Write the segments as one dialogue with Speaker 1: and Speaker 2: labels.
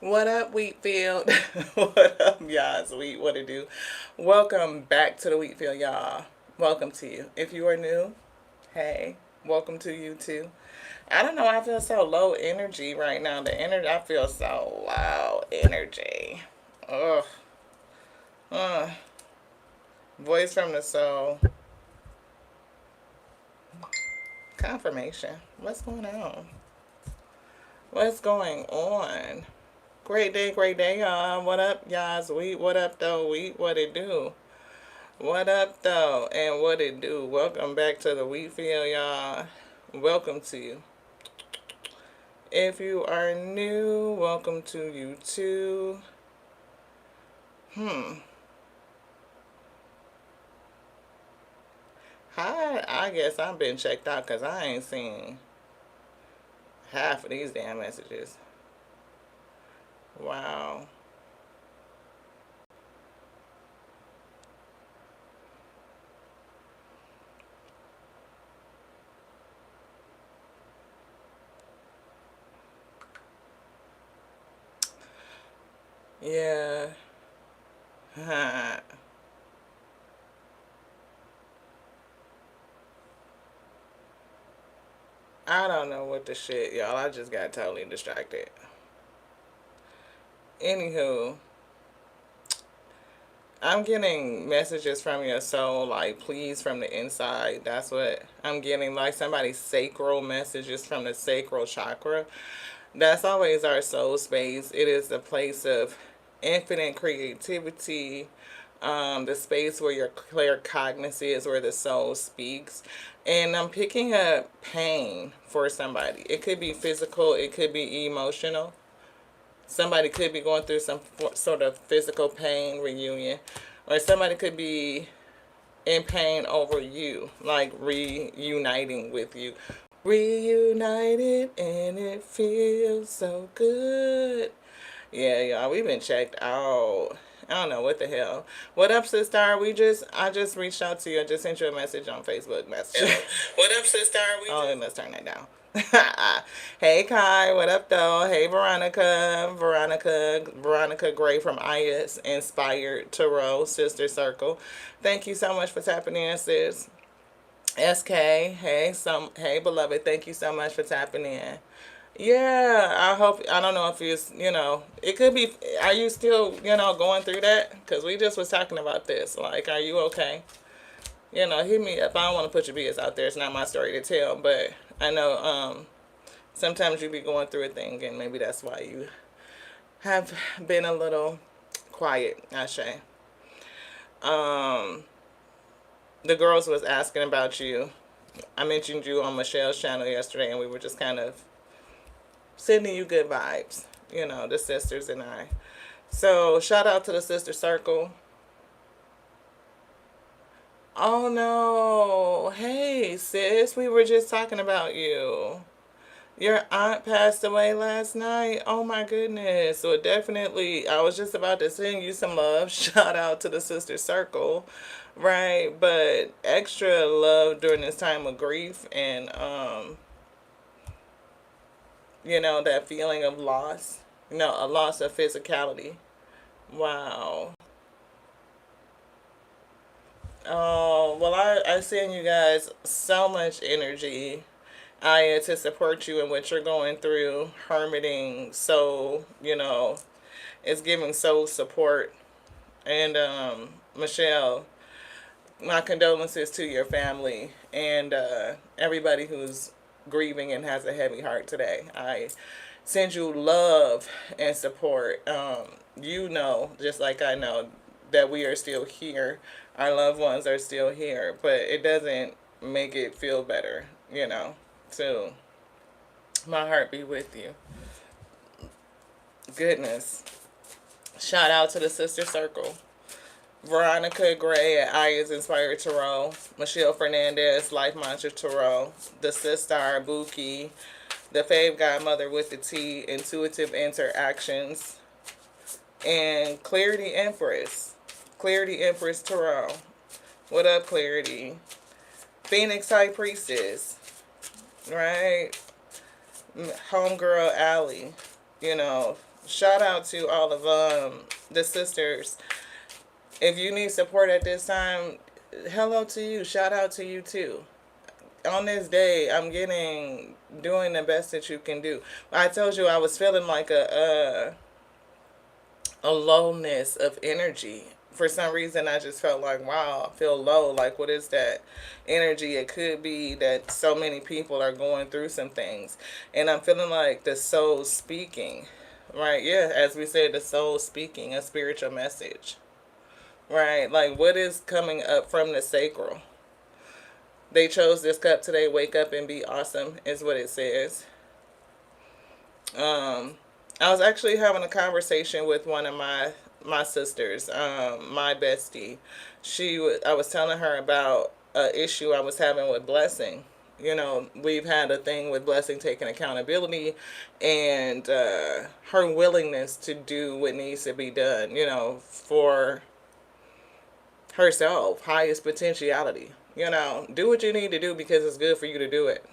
Speaker 1: What up, Wheatfield? What up, y'all? Sweet, what it do? Welcome back to the Wheatfield, y'all. Welcome to you. If you are new, hey, welcome to you too. I don't know, I feel so low energy right now. The energy, I feel so low energy. Ugh. Uh, Voice from the soul. Confirmation. What's going on? What's going on? Great day, y'all. What up, y'all? Sweet, what up, though? Wheat, what it do? What up, though? And what it do? Welcome back to the wheat field, y'all. Welcome to you. If you are new, welcome to you too. Hi, I guess I've been checked out because I ain't seen half of these damn messages. Wow. Yeah. I don't know what the shit, y'all. I just got totally distracted. Anywho, I'm getting messages from your soul, like please from the inside. That's what I'm getting, like somebody's sacral messages from the sacral chakra. That's always our soul space. It is a place of infinite creativity, the space where your clear cognizance is, where the soul speaks. And I'm picking up pain for somebody. It could be physical, it could be emotional. Somebody could be going through some sort of physical pain reunion, or somebody could be in pain over you, like reuniting with you. Reunited and it feels so good. Yeah, y'all, we've been checked out. I don't know what the hell. What up, sister? I just reached out to you. I just sent you a message on Facebook Messenger. What up, sister? Oh, let's turn that down. Hey, Kai. What up, though? Hey, Veronica. Veronica Gray from IS Inspired Tarot Sister Circle. Thank you so much for tapping in, sis. SK, hey beloved, thank you so much for tapping in. Yeah, I don't know if it could be, are you still, going through that? Because we just was talking about this. Like, are you okay? Hit me up. I don't want to put your BS out there. It's not my story to tell, but I know sometimes you be going through a thing, and maybe that's why you have been a little quiet, I say. Um, the girls was asking about you. I mentioned you on Michelle's channel yesterday, and we were just kind of sending you good vibes, the sisters and I. So, shout out to the sister circle. Oh no. Hey, sis, we were just talking about you. Your aunt passed away last night. Oh my goodness. So, definitely, I was just about to send you some love. Shout out to the sister circle, right? But extra love during this time of grief and, that feeling of loss, a loss of physicality. Wow. Oh, well, I send you guys so much energy. To support you in what you're going through, hermiting. So, it's giving soul support. And, Michelle, my condolences to your family and everybody who's grieving and has a heavy heart today. I send you love and support. Just like I know, that we are still here. Our loved ones are still here, but it doesn't make it feel better, So, my heart be with you. Goodness. Shout out to the sister circle. Veronica Gray at Aya's Inspired Tarot. Michelle Fernandez, Life Mantra Tarot. The Sister Buki. The Fave Godmother with the T. Intuitive Interactions. And Clarity Empress. Clarity Empress Tarot. What up, Clarity? Phoenix High Priestess. Right? Homegirl Alley. Shout out to all of the sisters. If you need support at this time, hello to you. Shout out to you too. On this day, I'm getting doing the best that you can do. I told you I was feeling like a lowness of energy. For some reason, I just felt like, wow, I feel low. Like, what is that energy? It could be that so many people are going through some things. And I'm feeling like the soul speaking, right? Yeah, as we said, the soul speaking, a spiritual message, right? Like, what is coming up from the sacral? They chose this cup today. Wake up and be awesome, is what it says. Um, I was actually having a conversation with one of my sisters, my bestie. I was telling her about a issue I was having with Blessing. You know, we've had a thing with Blessing taking accountability and her willingness to do what needs to be done, you know, for herself, highest potentiality. You know, do what you need to do because it's good for you to do it.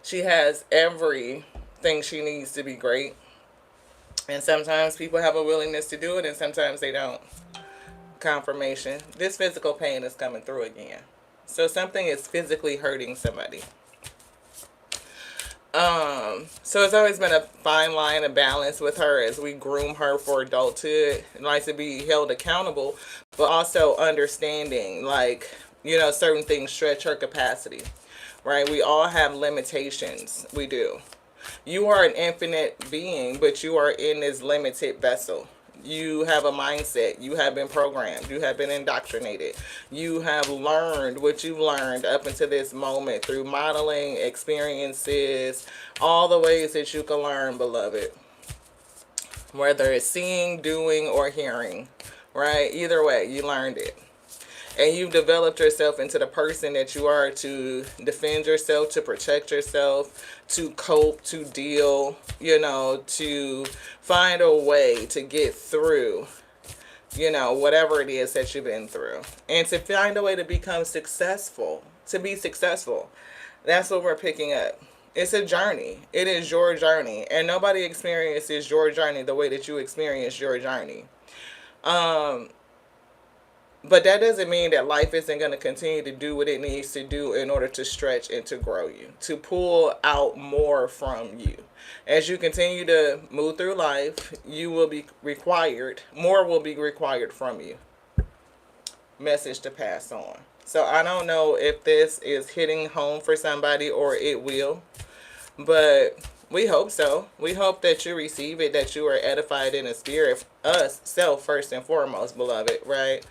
Speaker 1: She has everything she needs to be great. And sometimes people have a willingness to do it and sometimes they don't. Confirmation. This physical pain is coming through again. So something is physically hurting somebody. So it's always been a fine line of balance with her as we groom her for adulthood and like to be held accountable, but also understanding like, you know, certain things stretch her capacity, right? We all have limitations. We do. You are an infinite being, but you are in this limited vessel. You have a mindset. You have been programmed. You have been indoctrinated. You have learned what you've learned up until this moment through modeling, experiences, all the ways that you can learn, beloved. Whether it's seeing, doing, or hearing, right? Either way, you learned it. And you've developed yourself into the person that you are to defend yourself, to protect yourself, to cope, to deal, you know, to find a way to get through, you know, whatever it is that you've been through. And to find a way to become successful, to be successful. That's what we're picking up. It's a journey. It is your journey. And nobody experiences your journey the way that you experience your journey. But that doesn't mean that life isn't going to continue to do what it needs to do in order to stretch and to grow you, to pull out more from you. As you continue to move through life, you will be required, more will be required from you. Message to pass on. So I don't know if this is hitting home for somebody or it will, but we hope so. We hope that you receive it, that you are edified in the spirit, us, self first and foremost, beloved, right?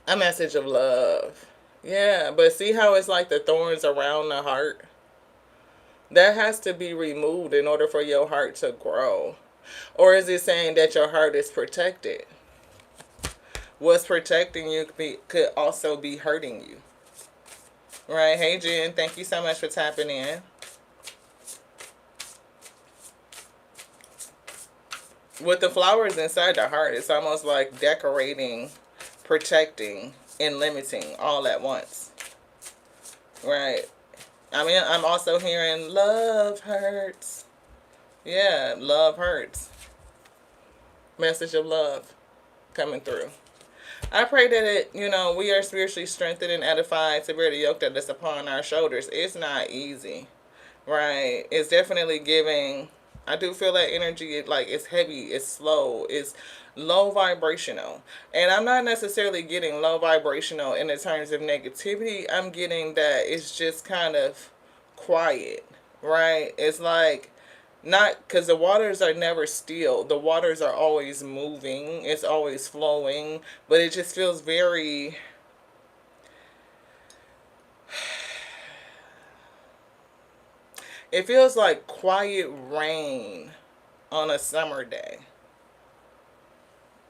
Speaker 1: A message of love. Yeah, but see how it's like the thorns around the heart? That has to be removed in order for your heart to grow. Or is it saying that your heart is protected? What's protecting you could also be hurting you. Right? Hey, Jen, thank you so much for tapping in. With the flowers inside the heart, it's almost like decorating, protecting, and limiting all at once. Right? I mean, I'm also hearing love hurts. Yeah, love hurts. Message of love coming through. I pray that we are spiritually strengthened and edified to bear the yoke that is upon our shoulders. It's not easy, right? It's definitely giving. I do feel that energy, like it's heavy, it's slow, it's low vibrational. And I'm not necessarily getting low vibrational in the terms of negativity. I'm getting that it's just kind of quiet, right? It's like not because the waters are never still. The waters are always moving. It's always flowing, but it just feels very. It feels like quiet rain on a summer day.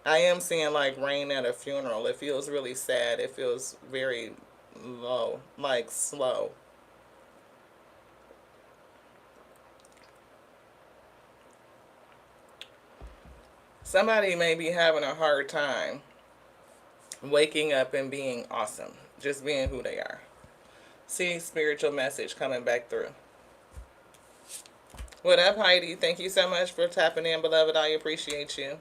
Speaker 1: I am seeing like rain at a funeral. It feels really sad. It feels very low, like slow. Somebody may be having a hard time waking up and being awesome, just being who they are. See, spiritual message coming back through. What up, Heidi? Thank you so much for tapping in, beloved. I appreciate you.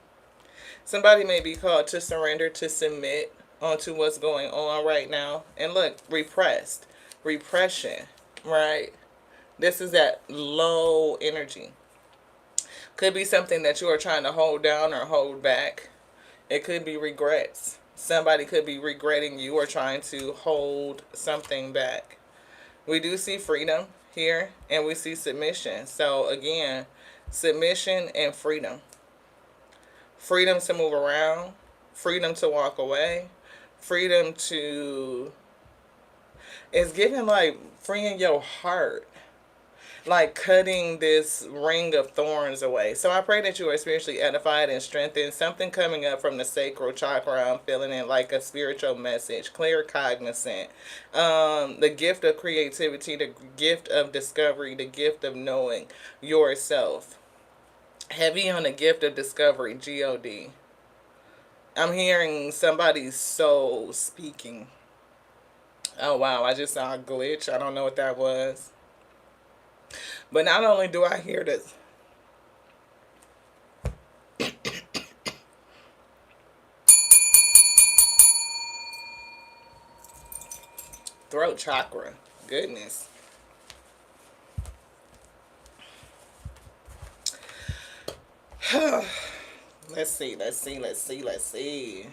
Speaker 1: Somebody may be called to surrender, to submit onto what's going on right now. And look, repressed, repression, right? This is that low energy. Could be something that you are trying to hold down or hold back. It could be regrets. Somebody could be regretting you or trying to hold something back. We do see freedom here and we see submission. So, again, submission and freedom. Freedom to move around, freedom to walk away, freedom to. It's giving like freeing your heart, like cutting this ring of thorns away. So I pray that you are spiritually edified and strengthened. Something coming up from the sacral chakra. I'm feeling it like a spiritual message. Clear cognizant. The gift of creativity, the gift of discovery, the gift of knowing yourself. Heavy on the gift of discovery. God. I'm hearing somebody's soul speaking. Oh wow, I just saw a glitch. I don't know what that was. But not only do I hear this, throat chakra. Goodness. Let's see, let's see, let's see, let's see.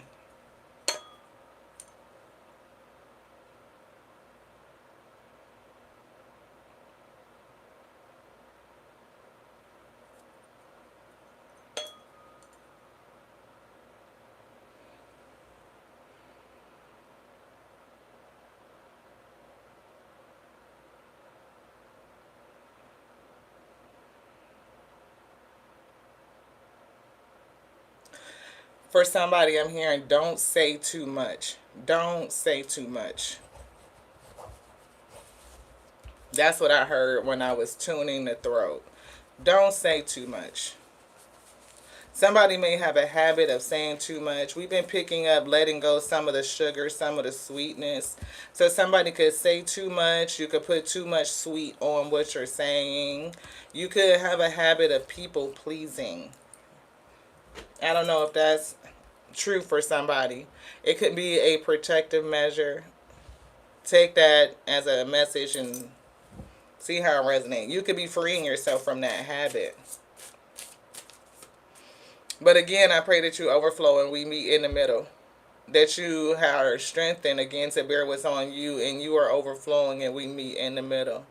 Speaker 1: For somebody, I'm hearing don't say too much. Don't say too much. That's what I heard when I was tuning the throat. Don't say too much. Somebody may have a habit of saying too much. We've been picking up, letting go some of the sugar, some of the sweetness. So somebody could say too much. You could put too much sweet on what you're saying. You could have a habit of people pleasing. I don't know if that's true for somebody. It could be a protective measure. Take that as a message and see how it resonates. You could be freeing yourself from that habit. But again, I pray that you overflow and we meet in the middle. That you are strengthened again to bear what's on you and you are overflowing and we meet in the middle.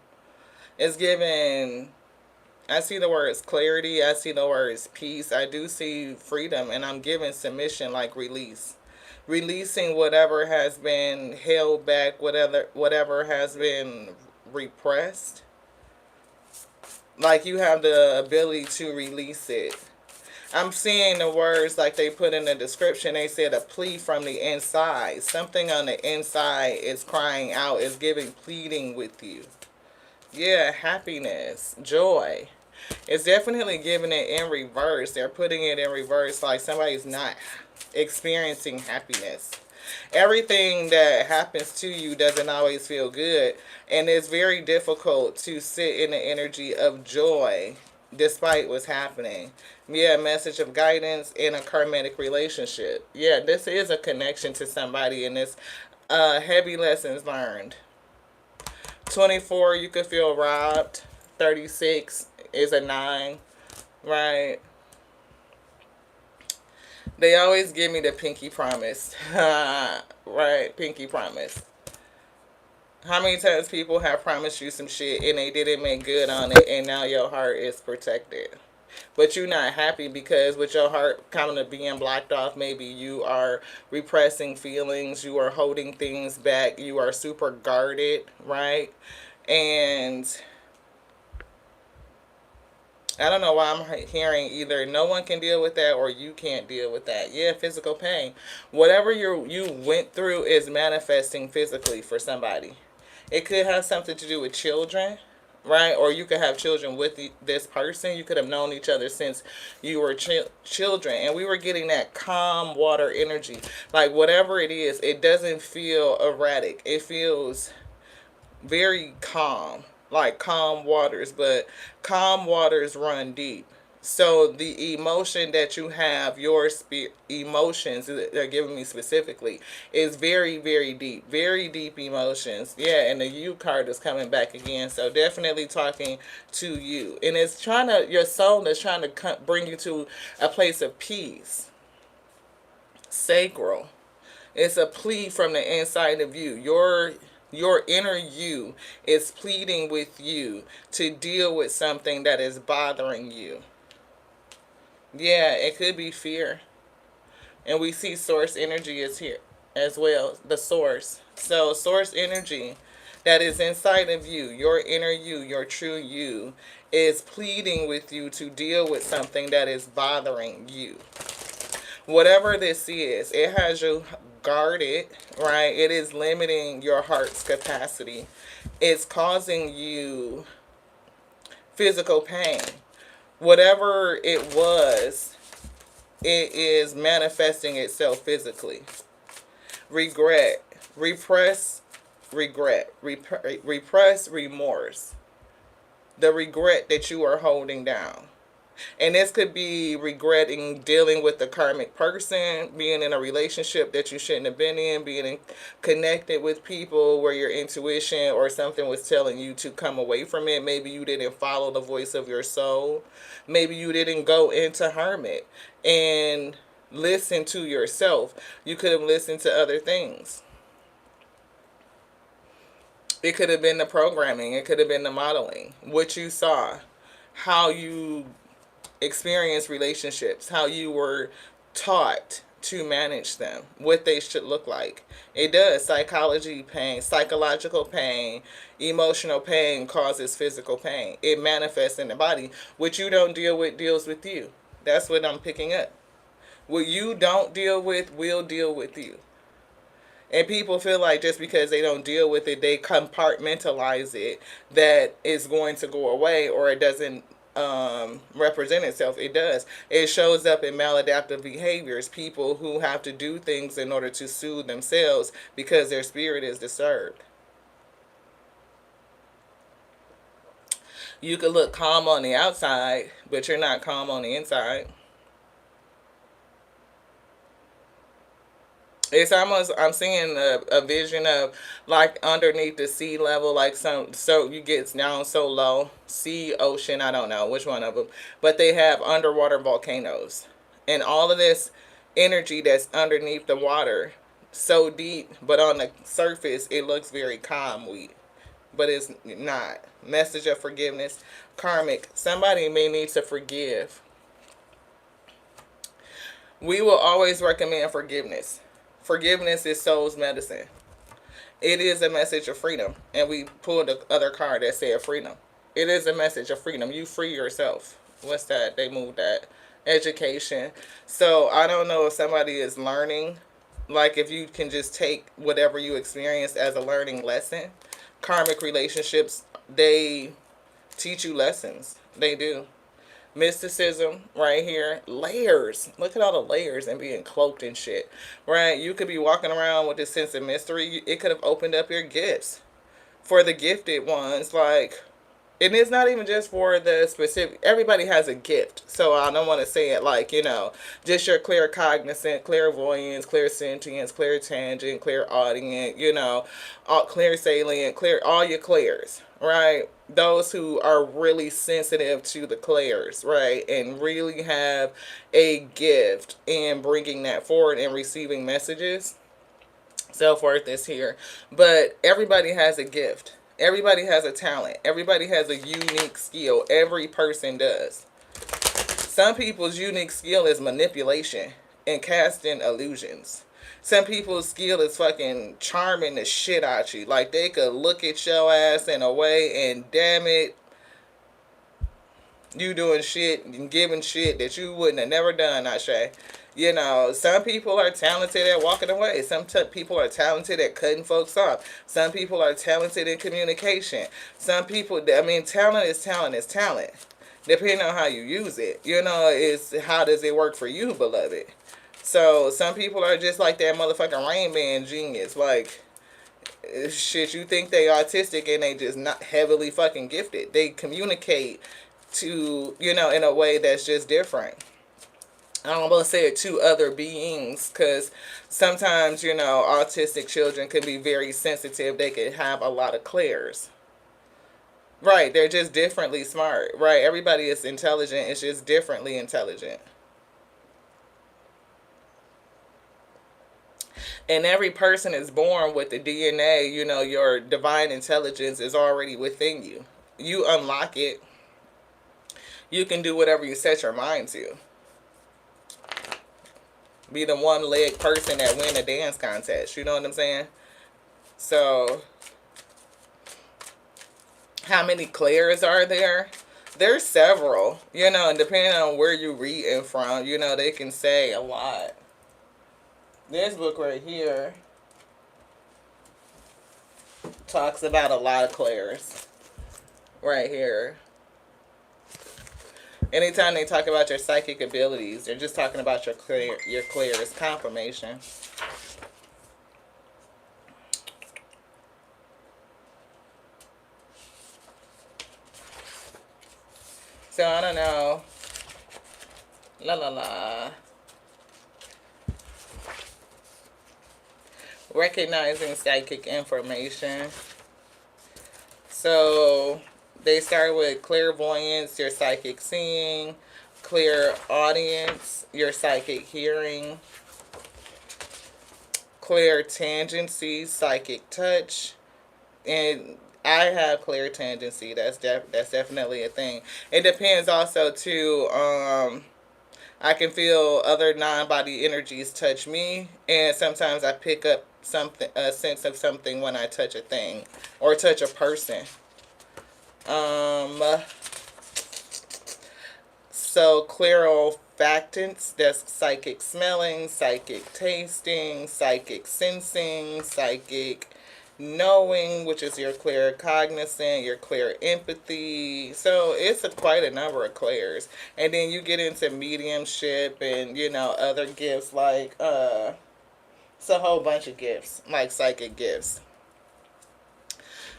Speaker 1: It's given. I see the words clarity. I see the words peace. I do see freedom and I'm giving submission like release. Releasing whatever has been held back, whatever has been repressed. Like you have the ability to release it. I'm seeing the words like they put in the description. They said a plea from the inside. Something on the inside is crying out, is giving pleading with you. Yeah, happiness, joy. It's definitely giving it in reverse. They're putting it in reverse like somebody's not experiencing happiness. Everything that happens to you doesn't always feel good. And it's very difficult to sit in the energy of joy despite what's happening. Yeah, message of guidance in a karmic relationship. Yeah, this is a connection to somebody in this heavy lessons learned. 24, you could feel robbed. 36 is a 9, right? They always give me the pinky promise. Right, pinky promise. How many times people have promised you some shit and they didn't make good on it and now your heart is protected? But you're not happy because with your heart kind of being blocked off, maybe you are repressing feelings, you are holding things back, you are super guarded, right? And I don't know why I'm hearing either no one can deal with that or you can't deal with that. Yeah, physical pain. Whatever you went through is manifesting physically for somebody. It could have something to do with children, right? Or you could have children with this person. You could have known each other since you were children. And we were getting that calm water energy. Like whatever it is, it doesn't feel erratic. It feels very calm. like calm waters, but calm waters run deep. So the emotion that you have, your emotions that they're giving me specifically, is very, very deep emotions. Yeah, and the you card is coming back again. So definitely talking to you, and it's trying to, your soul is trying to bring you to a place of peace, sacral. It's a plea from the inside of you. Your inner you is pleading with you to deal with something that is bothering you. Yeah, it could be fear. And we see source energy is here as well, the source. So source energy that is inside of you, your inner you, your true you, is pleading with you to deal with something that is bothering you. Whatever this is, it has you guarded, right? It is limiting your heart's capacity. It's causing you physical pain. Whatever it was, it is manifesting itself physically. Regret, repress, repress remorse. The regret that you are holding down. And this could be regretting dealing with a karmic person, being in a relationship that you shouldn't have been in, connected with people where your intuition or something was telling you to come away from it. Maybe you didn't follow the voice of your soul. Maybe you didn't go into hermit and listen to yourself. You could have listened to other things. It could have been the programming. It could have been the modeling. What you saw. How you experience relationships, how you were taught to manage them, what they should look like. It does. Psychological pain, emotional pain causes physical pain. It manifests in the body. What you don't deal with deals with you. That's what I'm picking up. What you don't deal with will deal with you. And people feel like just because they don't deal with it, they compartmentalize it, that it's going to go away or it doesn't represent itself. It does. It shows up in maladaptive behaviors, people who have to do things in order to soothe themselves because their spirit is disturbed. You could look calm on the outside, but you're not calm on the inside. It's almost, I'm seeing a vision of like underneath the sea level, like some, so you get down so low, sea, ocean, I don't know which one of them, but they have underwater volcanoes and all of this energy that's underneath the water, so deep, but on the surface it looks very calm, but it's not. Message of forgiveness, karmic. Somebody may need to forgive. We will always recommend forgiveness. Forgiveness is soul's medicine. It is a message of freedom. And we pulled the other card that said freedom. It is a message of freedom. You free yourself. What's that? They moved that. Education. So I don't know if somebody is learning. Like if you can just take whatever you experienced as a learning lesson. Karmic relationships, they teach you lessons. They do. Mysticism right here, layers, look at all the layers and being cloaked and shit, right? You could be walking around with this sense of mystery. It could have opened up your gifts for the gifted ones, like, and it's not even just for the specific, everybody has a gift, so I don't want to say it like, just your clear cognizant, clairvoyance, clear sentience, clear tangent, clear audient, all clear salient, clear, all your clairs, right? Those who are really sensitive to the clairs, right, and really have a gift in bringing that forward and receiving messages. Self-worth is here, but everybody has a gift. Everybody has a talent. Everybody has a unique skill. Every person does. Some people's unique skill is manipulation and casting illusions. Some people's skill is fucking charming the shit out you. Like they could look at your ass in a way and damn it, you doing shit and giving shit that you wouldn't have never done, Ashe. Some people are talented at walking away. Some people are talented at cutting folks off. Some people are talented in communication. Some people, talent is talent is talent. Depending on how you use it. Is how does it work for you, beloved? So some people are just like that motherfucking Rain Man genius. Like, Shit, you think they autistic and they just not heavily fucking gifted. They communicate to, in a way that's just different. I almost said to other beings, because sometimes, autistic children can be very sensitive. They can have a lot of clairs. Right, they're just differently smart. Right, everybody is intelligent. It's just differently intelligent. And every person is born with the DNA, your divine intelligence is already within you. You unlock it. You can do whatever you set your mind to. Be the one leg person that win a dance contest. You know what I'm saying? So, how many clairs are there? There's several, and depending on where you reading from, they can say a lot. This book right here talks about a lot of clairs. Right here. Anytime they talk about your psychic abilities, they're just talking about your clairs. Confirmation. So I don't know. La la la. Recognizing psychic information. So they start with clairvoyance, your psychic seeing, clairaudience, your psychic hearing, clairtangency, psychic touch, and I have clairtangency. That's definitely a thing. It depends also too. I can feel other non-body energies touch me, and sometimes I pick up a sense of something when I touch a thing or touch a person. So clairolfactance, that's psychic smelling, psychic tasting, psychic sensing, psychic knowing, which is your claircognizant, your clairempathy. So it's quite a number of clairs. And then you get into mediumship and, other gifts like, it's a whole bunch of gifts, like psychic gifts.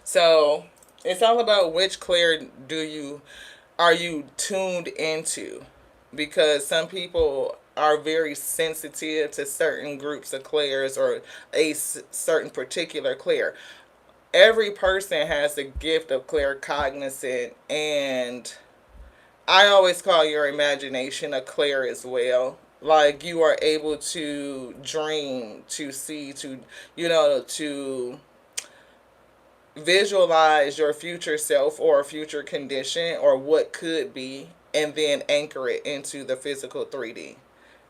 Speaker 1: So it's all about which clair are you tuned into, because some people are very sensitive to certain groups of clairs or a certain particular clair. Every person has the gift of claircognizant, and I always call your imagination a clair as well. Like, you are able to dream, to see, to visualize your future self or a future condition or what could be, and then anchor it into the physical 3D.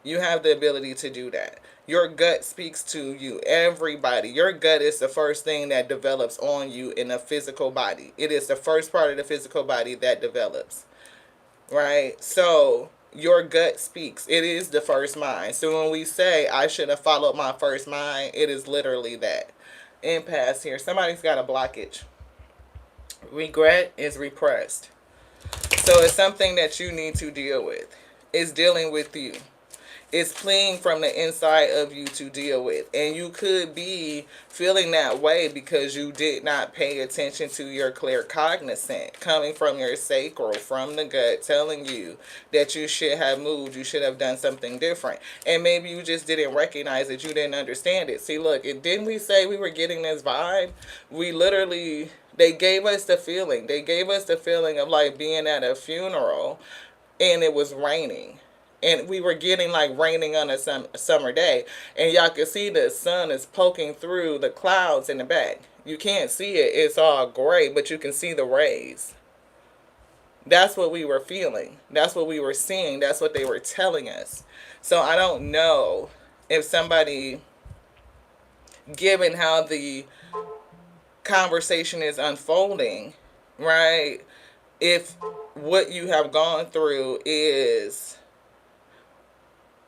Speaker 1: You have the ability to do that. Your gut speaks to you. Everybody. Your gut is the first thing that develops on you in a physical body. It is the first part of the physical body that develops. Right? So your gut speaks. It is the first mind. So when we say, I should have followed my first mind, it is literally that. Impasse here. Somebody's got a blockage. Regret is repressed. So it's something that you need to deal with. It's dealing with you. It's pleading from the inside of you to deal with. And you could be feeling that way because you did not pay attention to your claircognizant coming from your sacral, from the gut, telling you that you should have moved, you should have done something different. And maybe you just didn't recognize it, you didn't understand it. See, look, didn't we say we were getting this vibe? We literally, they gave us the feeling. They gave us the feeling of like being at a funeral and it was raining. And we were getting like raining on a summer day. And y'all can see the sun is poking through the clouds in the back. You can't see it. It's all gray, but you can see the rays. That's what we were feeling. That's what we were seeing. That's what they were telling us. So I don't know if somebody, given how the conversation is unfolding, right, if what you have gone through is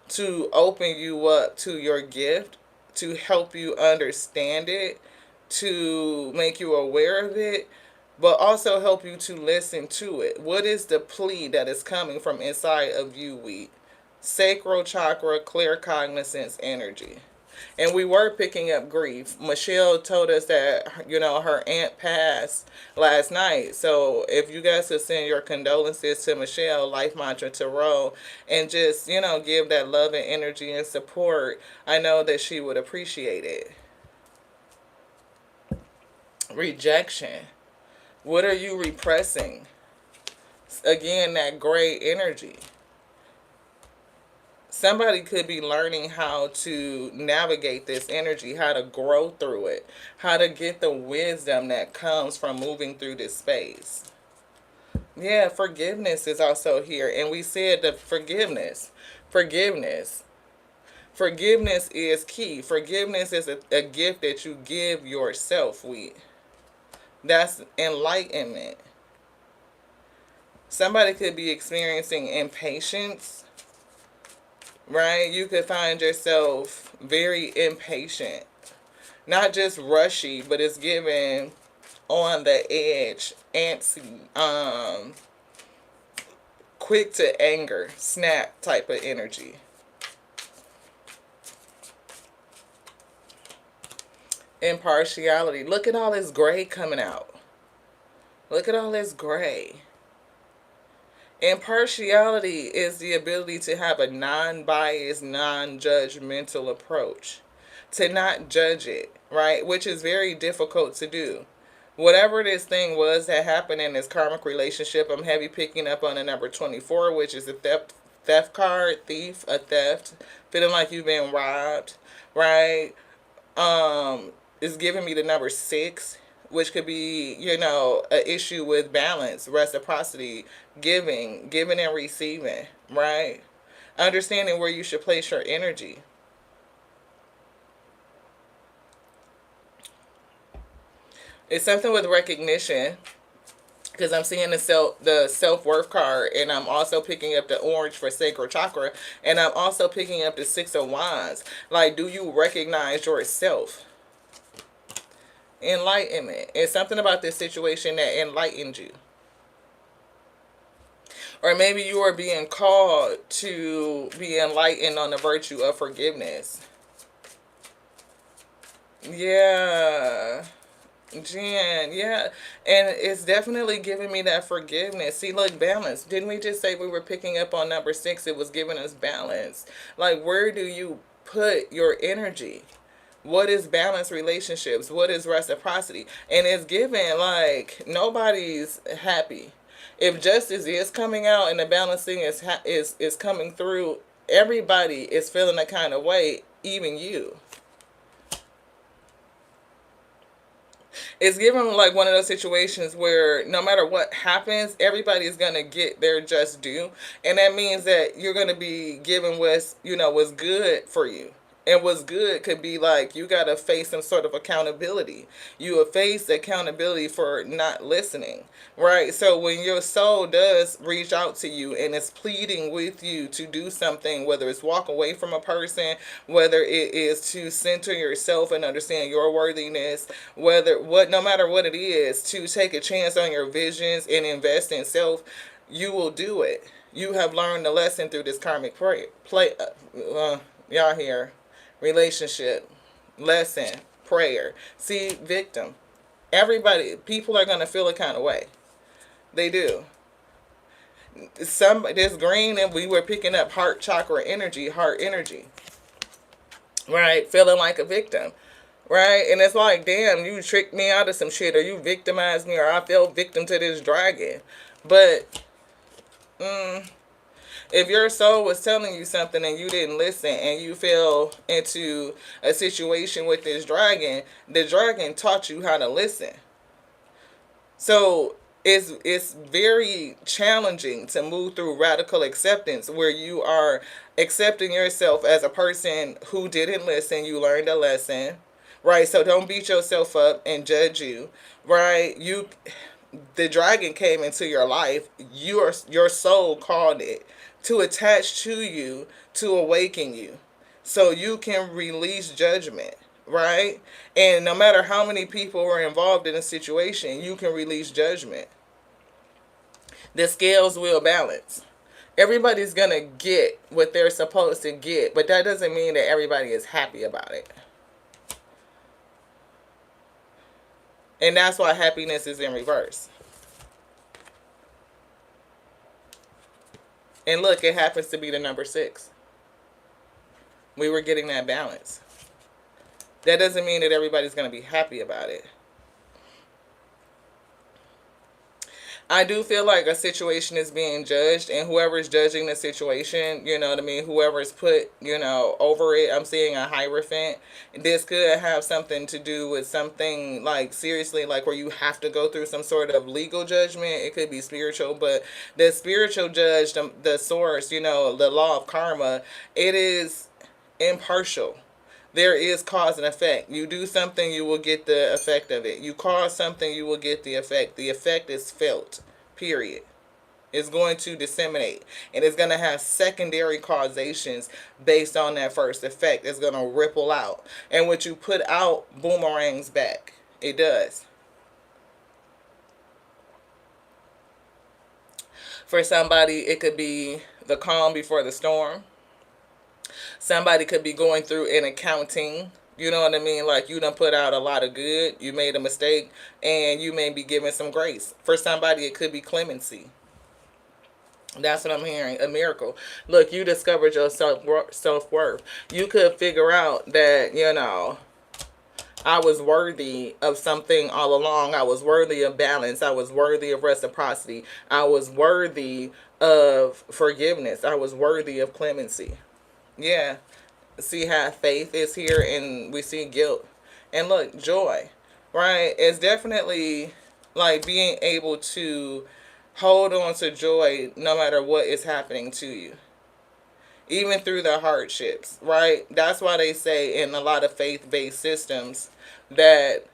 Speaker 1: to open you up to your gift, to help you understand it, to make you aware of it, but also help you to listen to it. What is the plea that is coming from inside of you, Wheat? Sacral chakra, claircognizance energy. And we were picking up grief. Michelle told us that, her aunt passed last night. So if you guys could send your condolences to Michelle, Life Mantra Tarot, and just, give that love and energy and support, I know that she would appreciate it. Rejection. What are you repressing? Again, that gray energy. Somebody could be learning how to navigate this energy, how to grow through it, how to get the wisdom that comes from moving through this space. Yeah, forgiveness is also here. And we said that forgiveness. Forgiveness is key. Forgiveness is a gift that you give yourself. That's enlightenment. Somebody could be experiencing impatience, right? You could find yourself very impatient. Not just rushy, but it's given on the edge, antsy, quick to anger, snap type of energy. Impartiality. Look at all this gray coming out. Look at all this gray. Impartiality is the ability to have a non-biased, non-judgmental approach. To not judge it, right? Which is very difficult to do. Whatever this thing was that happened in this karmic relationship, I'm heavy picking up on the number 24, which is a theft card, a theft, feeling like you've been robbed, right? It's giving me the number 6, which could be, an issue with balance, reciprocity, giving and receiving, right? Understanding where you should place your energy. It's something with recognition, because I'm seeing the self-worth card, and I'm also picking up the orange for sacral chakra, and I'm also picking up the 6 of wands. Like, do you recognize yourself? Enlightenment. It's something about this situation that enlightened you. Or maybe you are being called to be enlightened on the virtue of forgiveness. Yeah. Jen, yeah. And it's definitely giving me that forgiveness. See, look, balance. Didn't we just say we were picking up on number 6? It was giving us balance. Like, where do you put your energy? What is balanced relationships? What is reciprocity? And it's given, like, nobody's happy. If justice is coming out and the balancing is coming through, everybody is feeling a kind of way, even you. It's given like one of those situations where no matter what happens, everybody is going to get their just due. And that means that you're going to be given what's good for you. And what's good could be like, you got to face some sort of accountability. You will face accountability for not listening, right? So when your soul does reach out to you and is pleading with you to do something, whether it's walk away from a person, whether it is to center yourself and understand your worthiness, no matter what it is, to take a chance on your visions and invest in self, you will do it. You have learned the lesson through this karmic play. Y'all here. Relationship, lesson, prayer. See, victim. People are going to feel a kind of way. They do. This green, and we were picking up heart chakra energy, heart energy. Right? Feeling like a victim. Right? And it's like, damn, you tricked me out of some shit, or you victimized me, or I fell victim to this dragon. But, if your soul was telling you something and you didn't listen and you fell into a situation with this dragon, the dragon taught you how to listen. So it's very challenging to move through radical acceptance, where you are accepting yourself as a person who didn't listen. You learned a lesson, right? So don't beat yourself up and judge you, right? The dragon came into your life. Your soul called it to attach to you, to awaken you, so you can release judgment, right? And no matter how many people are involved in a situation, you can release judgment. The scales will balance. Everybody's gonna get what they're supposed to get, but that doesn't mean that everybody is happy about it. And that's why happiness is in reverse. And look, it happens to be the number 6. We were getting that balance. That doesn't mean that everybody's going to be happy about it. I do feel like a situation is being judged, and whoever's judging the situation, you know what I mean, whoever's put, over it, I'm seeing a hierophant. This could have something to do with something like seriously, like where you have to go through some sort of legal judgment. It could be spiritual, but the spiritual judge, the source, the law of karma, it is impartial. There is cause and effect. You do something, you will get the effect of it. You cause something, you will get the effect. The effect is felt, period. It's going to disseminate, and it's going to have secondary causations based on that first effect. It's going to ripple out, and what you put out boomerangs back. It does. For somebody, it could be the calm before the storm. Somebody could be going through an accounting. You know what I mean? Like, you done put out a lot of good. You made a mistake, and you may be given some grace. For somebody, it could be clemency. That's what I'm hearing. A miracle. Look, you discovered your self-worth. You could figure out that, I was worthy of something all along. I was worthy of balance. I was worthy of reciprocity. I was worthy of forgiveness. I was worthy of clemency. Yeah. See how faith is here, and we see guilt. And look, joy, right? It's definitely like being able to hold on to joy no matter what is happening to you, even through the hardships, right? That's why they say in a lot of faith-based systems that,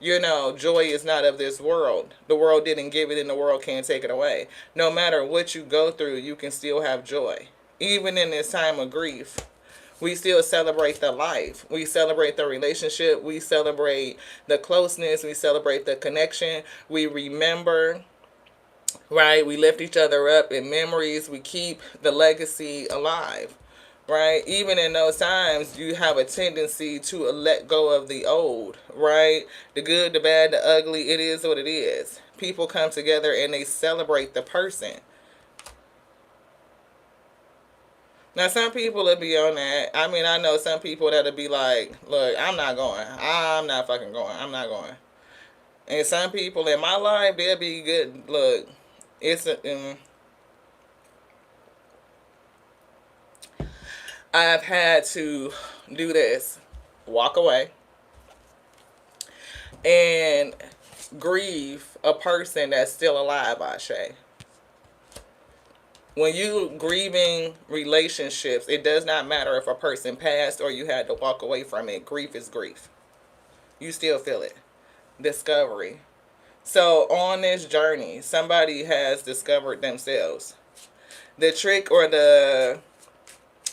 Speaker 1: joy is not of this world. The world didn't give it, and the world can't take it away. No matter what you go through, you can still have joy. Even in this time of grief, we still celebrate the life. We celebrate the relationship. We celebrate the closeness. We celebrate the connection. We remember, right? We lift each other up in memories. We keep the legacy alive, right? Even in those times, you have a tendency to let go of the old, right? The good, the bad, the ugly. It is what it is. People come together and they celebrate the person. Now, some people will be on that. I mean, I know some people that'll be like, look, I'm not going. I'm not fucking going. I'm not going. And some people in my life, they'll be good. Look, I've had to do this. Walk away. And grieve a person that's still alive, Ashe. When you grieving relationships, it does not matter if a person passed or you had to walk away from it. Grief is grief. You still feel it. Discovery. So on this journey, somebody has discovered themselves. The trick or the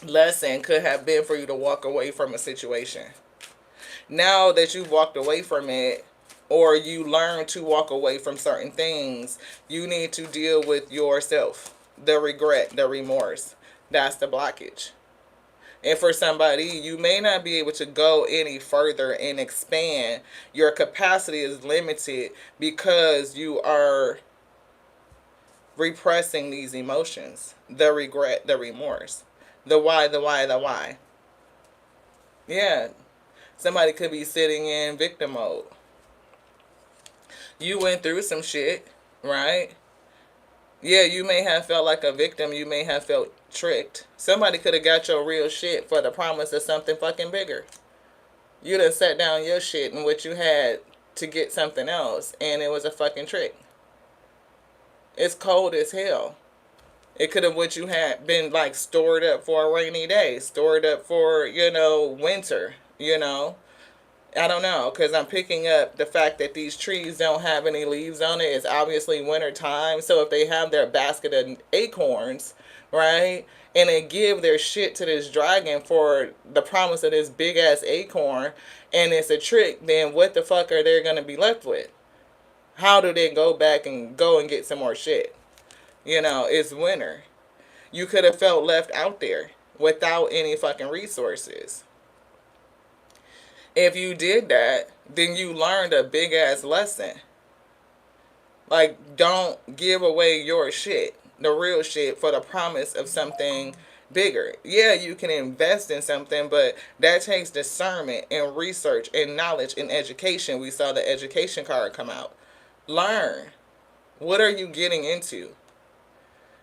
Speaker 1: lesson could have been for you to walk away from a situation. Now that you've walked away from it, or you learn to walk away from certain things, you need to deal with yourself. The regret, the remorse. That's the blockage. And for somebody, you may not be able to go any further and expand. Your capacity is limited because you are repressing these emotions. The regret, the remorse. The why, the why, the why. Yeah. Somebody could be sitting in victim mode. You went through some shit, right? Yeah, you may have felt like a victim. You may have felt tricked. Somebody could have got your real shit for the promise of something fucking bigger. You done set down your shit and what you had to get something else, and it was a fucking trick. It's cold as hell. It could have what you had been like stored up for a rainy day, stored up for, winter, I don't know, because I'm picking up the fact that these trees don't have any leaves on it. It's obviously winter time. So if they have their basket of acorns, right, and they give their shit to this dragon for the promise of this big ass acorn, and it's a trick, then what the fuck are they going to be left with? How do they go back and go and get some more shit? It's winter. You could have felt left out there without any fucking resources. If you did that, then you learned a big ass lesson. Like, don't give away your shit, the real shit, for the promise of something bigger. Yeah, you can invest in something, but that takes discernment and research and knowledge and education. We saw the education card come out. Learn. What are you getting into?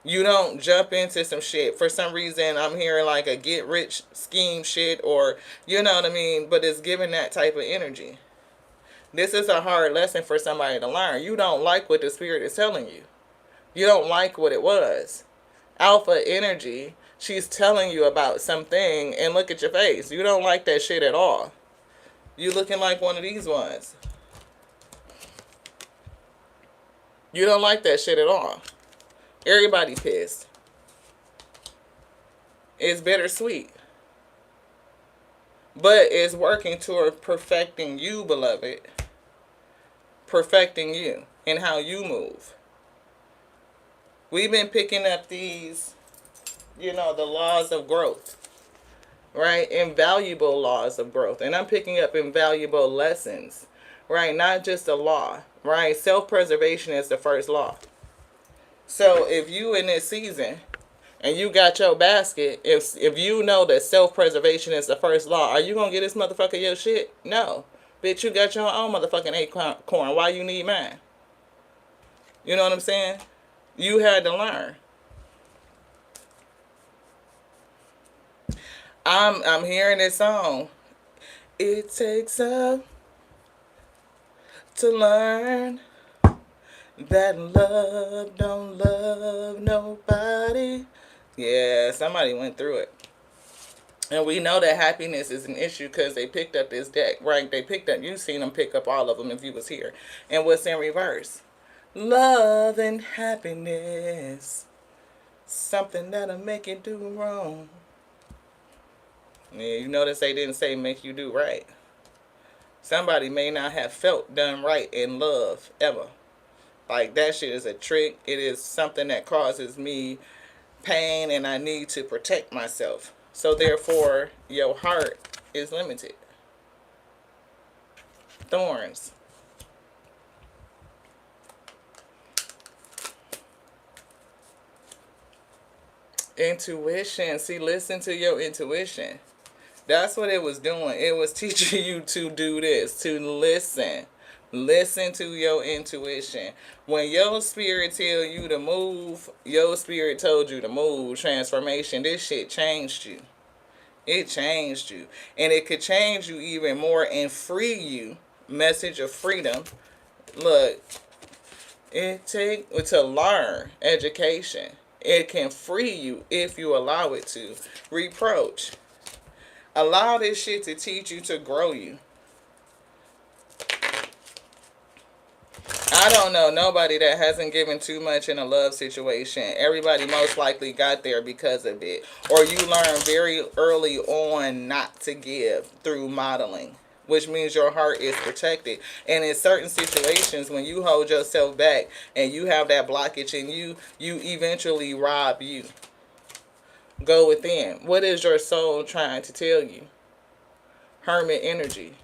Speaker 1: You don't jump into some shit. For some reason, I'm hearing like a get rich scheme shit, or you know what I mean? But it's giving that type of energy. This is a hard lesson for somebody to learn. You don't like what the spirit is telling you. You don't like what it was. Alpha energy, she's telling you about something, and look at your face. You don't like that shit at all. You looking like one of these ones. You don't like that shit at all. Everybody pissed. It's bittersweet. But it's working toward perfecting you, beloved. Perfecting you and how you move. We've been picking up these, the laws of growth, right? Invaluable laws of growth. And I'm picking up invaluable lessons, right? Not just a law, right? Self-preservation is the first law. So if you in this season and you got your basket, if you know that self-preservation is the first law, are you going to get this motherfucker your shit? No. Bitch, you got your own motherfucking acorn. Why you need mine? You know what I'm saying? You had to learn. I'm hearing this song. It takes up to learn that love don't love nobody. Yeah, somebody went through it. And we know that happiness is an issue because they picked up this deck, right? You've seen them pick up all of them if you was here. And what's in reverse? Love and happiness. Something that'll make you do wrong. Yeah, you notice they didn't say make you do right. Somebody may not have felt done right in love ever. Like, that shit is a trick. It is something that causes me pain and I need to protect myself. So therefore, your heart is limited. Thorns. Intuition. See, listen to your intuition. That's what it was doing. It was teaching you to do this, to listen. Listen to your intuition. When your spirit tell you to move, your spirit told you to move. Transformation. This shit changed you. It changed you. And it could change you even more and free you. Message of freedom. Look, it take to learn education. It can free you if you allow it to. Reproach. Allow this shit to teach you, to grow you. I don't know nobody that hasn't given too much in a love situation. Everybody most likely got there because of it. Or you learn very early on not to give through modeling, which means your heart is protected. And in certain situations, when you hold yourself back and you have that blockage in you, you eventually rob you. Go within. What is your soul trying to tell you? Hermit energy.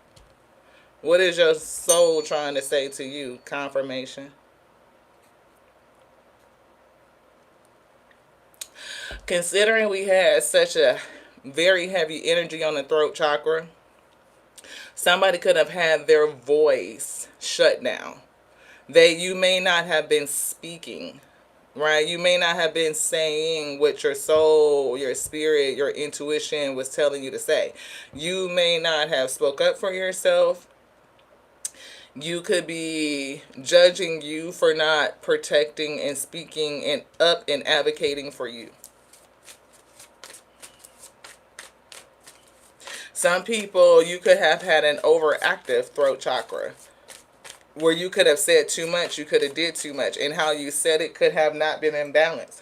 Speaker 1: What is your soul trying to say to you? Confirmation. Considering we had such a very heavy energy on the throat chakra, somebody could have had their voice shut down. You may not have been speaking, right? You may not have been saying what your soul, your spirit, your intuition was telling you to say. You may not have spoke up for yourself. You could be judging you for not protecting and speaking and up and advocating for you. Some people, you could have had an overactive throat chakra where you could have said too much, you could have did too much, and how you said it could have not been in balance.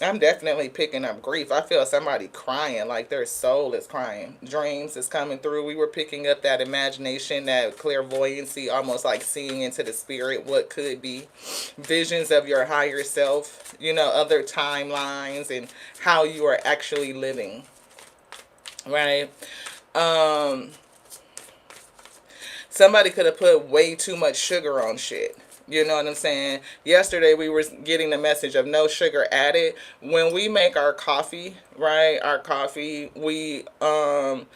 Speaker 1: I'm definitely picking up grief. I feel somebody crying, like their soul is crying. Dreams is coming through. We were picking up that imagination, that clairvoyancy, almost like seeing into the spirit what could be. Visions of your higher self, other timelines and how you are actually living. Right? Um, Somebody could have put way too much sugar on shit. You know what I'm saying? Yesterday we were getting the message of no sugar added. When we make our coffee, right? Our coffee, we don't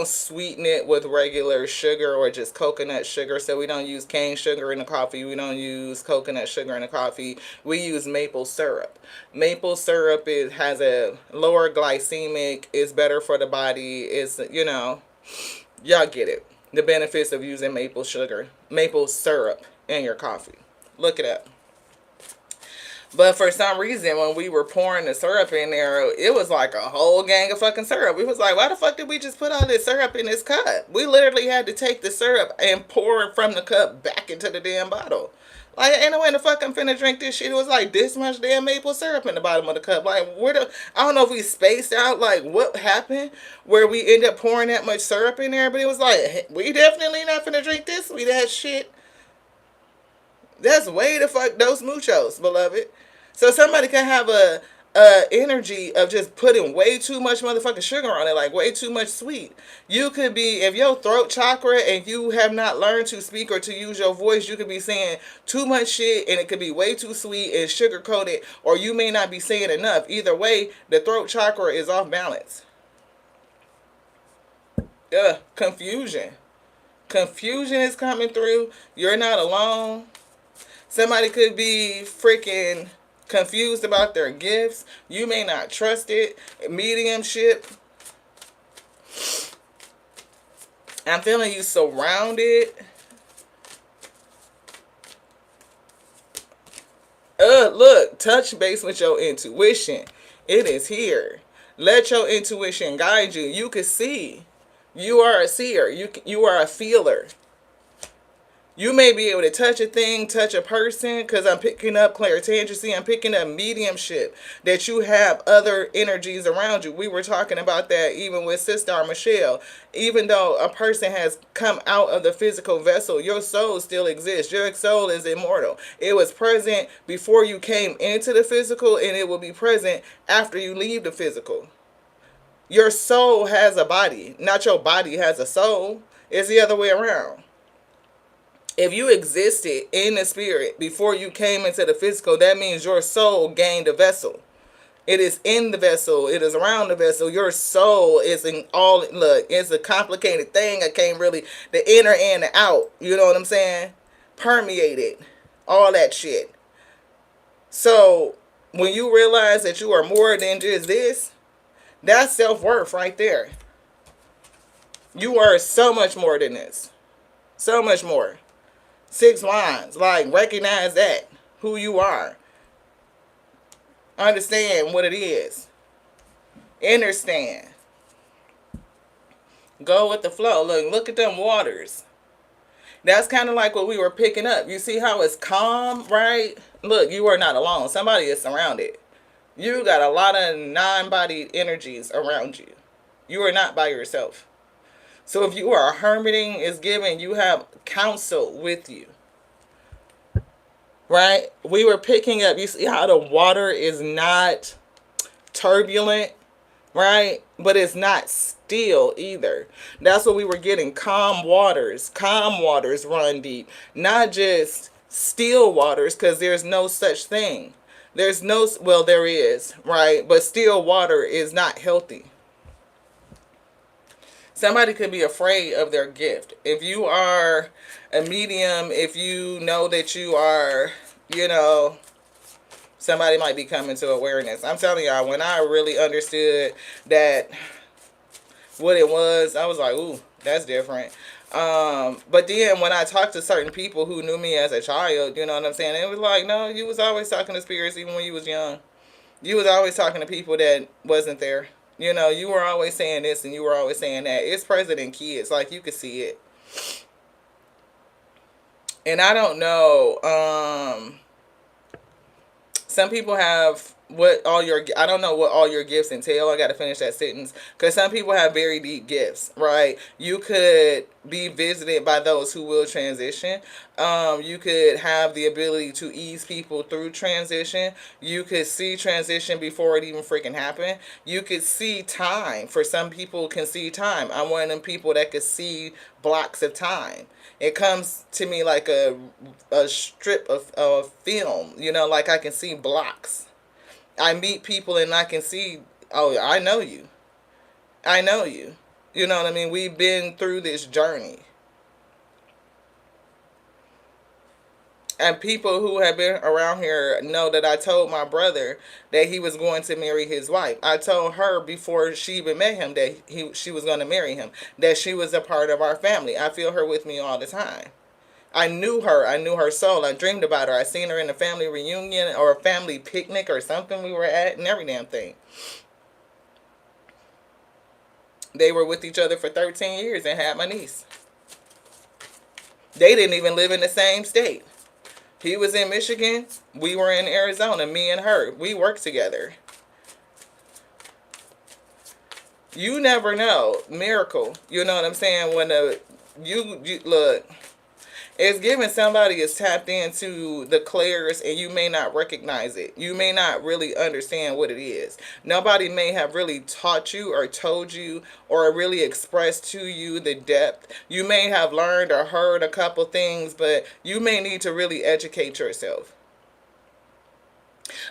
Speaker 1: sweeten it with regular sugar or just coconut sugar. So we don't use cane sugar in the coffee. We don't use coconut sugar in the coffee. We use maple syrup. Maple syrup has a lower glycemic. It's better for the body. Y'all get it. The benefits of using maple syrup in your coffee. Look it up. But for some reason, when we were pouring the syrup in there, it was like a whole gang of fucking syrup. We was like, why the fuck did we just put all this syrup in this cup? We literally had to take the syrup and pour it from the cup back into the damn bottle. Like, ain't no way the fuck I'm finna drink this shit. It was like this much damn maple syrup in the bottom of the cup. Like, I don't know if we spaced out, like, what happened where we end up pouring that much syrup in there, but it was like, we definitely not finna drink this sweet ass shit. That's way the fuck those muchos, beloved. So somebody can have a energy of just putting way too much motherfucking sugar on it, like way too much sweet. You could be, if your throat chakra and you have not learned to speak or to use your voice, you could be saying too much shit and it could be way too sweet and sugar coated, or you may not be saying enough. Either way, the throat chakra is off balance. Confusion. Confusion is coming through. You're not alone. Somebody could be freaking confused about their gifts. You may not trust it. Mediumship. I'm feeling you surrounded. Look, touch base with your intuition. It is here. Let your intuition guide you. You can see. You are a seer. You are a feeler. You may be able to touch a thing, touch a person, because I'm picking up clairvoyancy, I'm picking up mediumship, that you have other energies around you. We were talking about that even with Sister Michelle. Even though a person has come out of the physical vessel, your soul still exists. Your soul is immortal. It was present before you came into the physical, and it will be present after you leave the physical. Your soul has a body, not your body has a soul. It's the other way around. If you existed in the spirit before you came into the physical, that means your soul gained a vessel. It is in the vessel. It is around the vessel. Your soul is in all. Look, it's a complicated thing. I can't really, the inner and the out. You know what I'm saying? Permeated. All that shit. So when you realize that you are more than just this, that's self-worth right there. You are so much more than this. So much more. 6 lines. Like, recognize that. Who you are. Understand what it is. Understand. Go with the flow. Look at them waters. That's kind of like what we were picking up. You see how it's calm, right? Look, you are not alone. Somebody is surrounded. You got a lot of non-bodied energies around you. You are not by yourself. So if you are hermiting, is given, you have counsel with you. Right? We were picking up, you see how the water is not turbulent, right? But it's not still either. That's what we were getting. Calm waters. Calm waters run deep. Not just still waters, because there's no such thing. There's no, well, there is, right? But still water is not healthy. Somebody could be afraid of their gift. If you are a medium, if you know that you are, somebody might be coming to awareness. I'm telling y'all, when I really understood that what it was, I was like, ooh, that's different. But then when I talked to certain people who knew me as a child, you know what I'm saying? It was like, no, you was always talking to spirits even when you was young. You was always talking to people that wasn't there. You were always saying this and you were always saying that. It's present in kids. Like, you could see it. And I don't know. Some people have what all your, I don't know what all your gifts entail. I got to finish that sentence, because some people have very deep gifts, right? You could be visited by those who will transition. You could have the ability to ease people through transition. You could see transition before it even freaking happened. You could see time. For some people can see time. I'm one of them people that could see blocks of time. It comes to me like a strip of film, like I can see blocks. I meet people and I can see, oh, I know you. I know you. You know what I mean? We've been through this journey. And people who have been around here know that I told my brother that he was going to marry his wife. I told her before she even met him that she was going to marry him, that she was a part of our family. I feel her with me all the time. I knew her. I knew her soul. I dreamed about her. I seen her in a family reunion or a family picnic or something we were at, and every damn thing. They were with each other for 13 years and had my niece. They didn't even live in the same state. He was in Michigan. We were in Arizona. Me and her. We worked together. You never know. Miracle. You know what I'm saying? When you look, it's giving somebody is tapped into the clairs and you may not recognize it. You may not really understand what it is. Nobody may have really taught you or told you or really expressed to you the depth. You may have learned or heard a couple things, but you may need to really educate yourself.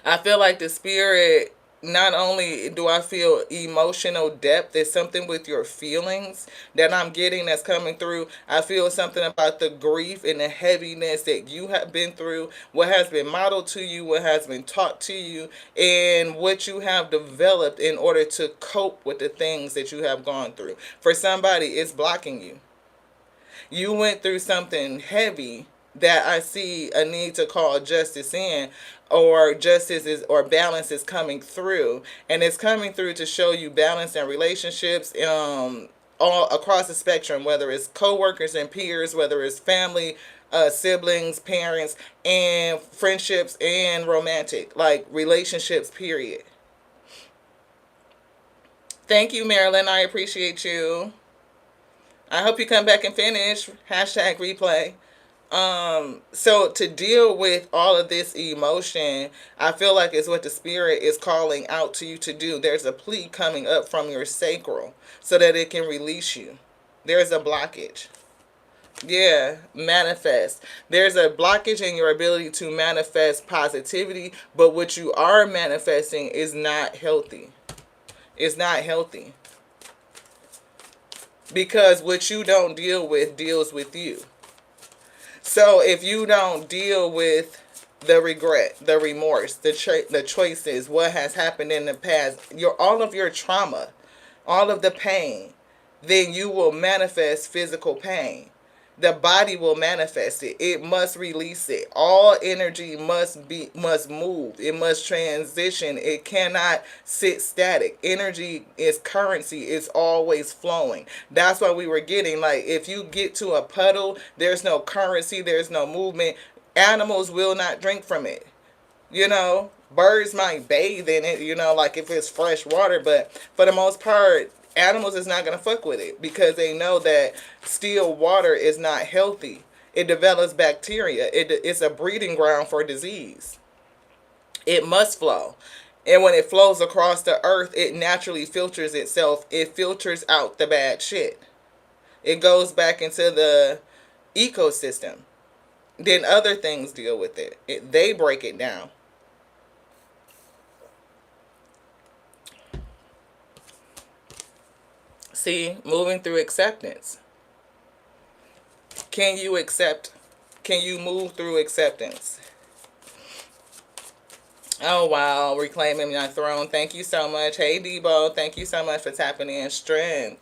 Speaker 1: I feel like the spirit, not only do I feel emotional depth, there's something with your feelings that I'm getting that's coming through. I feel something about the grief and the heaviness that you have been through, what has been modeled to you, what has been taught to you, and what you have developed in order to cope with the things that you have gone through. For somebody, it's blocking you. You went through something heavy that I see a need to call justice in, or justice is, or balance is coming through, and it's coming through to show you balance in relationships, all across the spectrum, whether it's co-workers and peers, whether it's family, siblings, parents, and friendships, and romantic, like relationships, period. Thank you, Marilyn. I appreciate you. I hope you come back and finish. Hashtag replay. So to deal with all of this emotion, I feel like it's what the spirit is calling out to you to do. There's a plea coming up from your sacral so that it can release you. There's a blockage. Yeah, manifest. There's a blockage in your ability to manifest positivity, but what you are manifesting is not healthy. It's not healthy. Because what you don't deal with deals with you. So if you don't deal with the regret, the remorse, the choices, what has happened in the past, all of your trauma, all of the pain, then you will manifest physical pain. The body will manifest it. It must release it. All energy must move. It must transition. It cannot sit static. Energy is currency. It's always flowing. That's why we were getting, like, if you get to a puddle, there's no currency, there's no movement. Animals will not drink from it. Birds might bathe in it, like if it's fresh water, but for the most part, animals is not going to fuck with it because they know that still water is not healthy. It develops bacteria. It's a breeding ground for disease. It must flow. And when it flows across the earth, it naturally filters itself. It filters out the bad shit. It goes back into the ecosystem. Then other things deal with it. They break it down. See, moving through acceptance. Can you accept? Can you move through acceptance? Oh, wow. Reclaiming my throne. Thank you so much. Hey, Debo. Thank you so much for tapping in. Strength.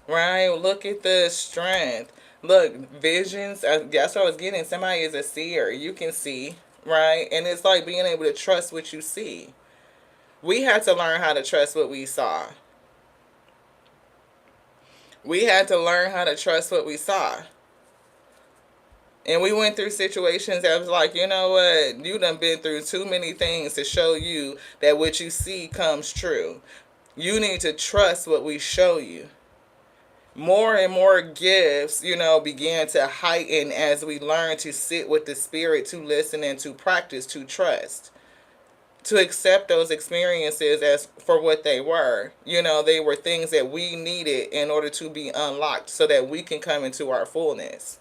Speaker 1: Right? Look at the strength. Look, visions. That's what I was getting. Somebody is a seer. You can see. Right? And it's like being able to trust what you see. We had to learn how to trust what we saw. We had to learn how to trust what we saw. And we went through situations that was like, you know what, you done been through too many things to show you that what you see comes true. You need to trust what we show you. More and more gifts, began to heighten as we learn to sit with the spirit, to listen and to practice, to trust, to accept those experiences as for what they were. They were things that we needed in order to be unlocked so that we can come into our fullness.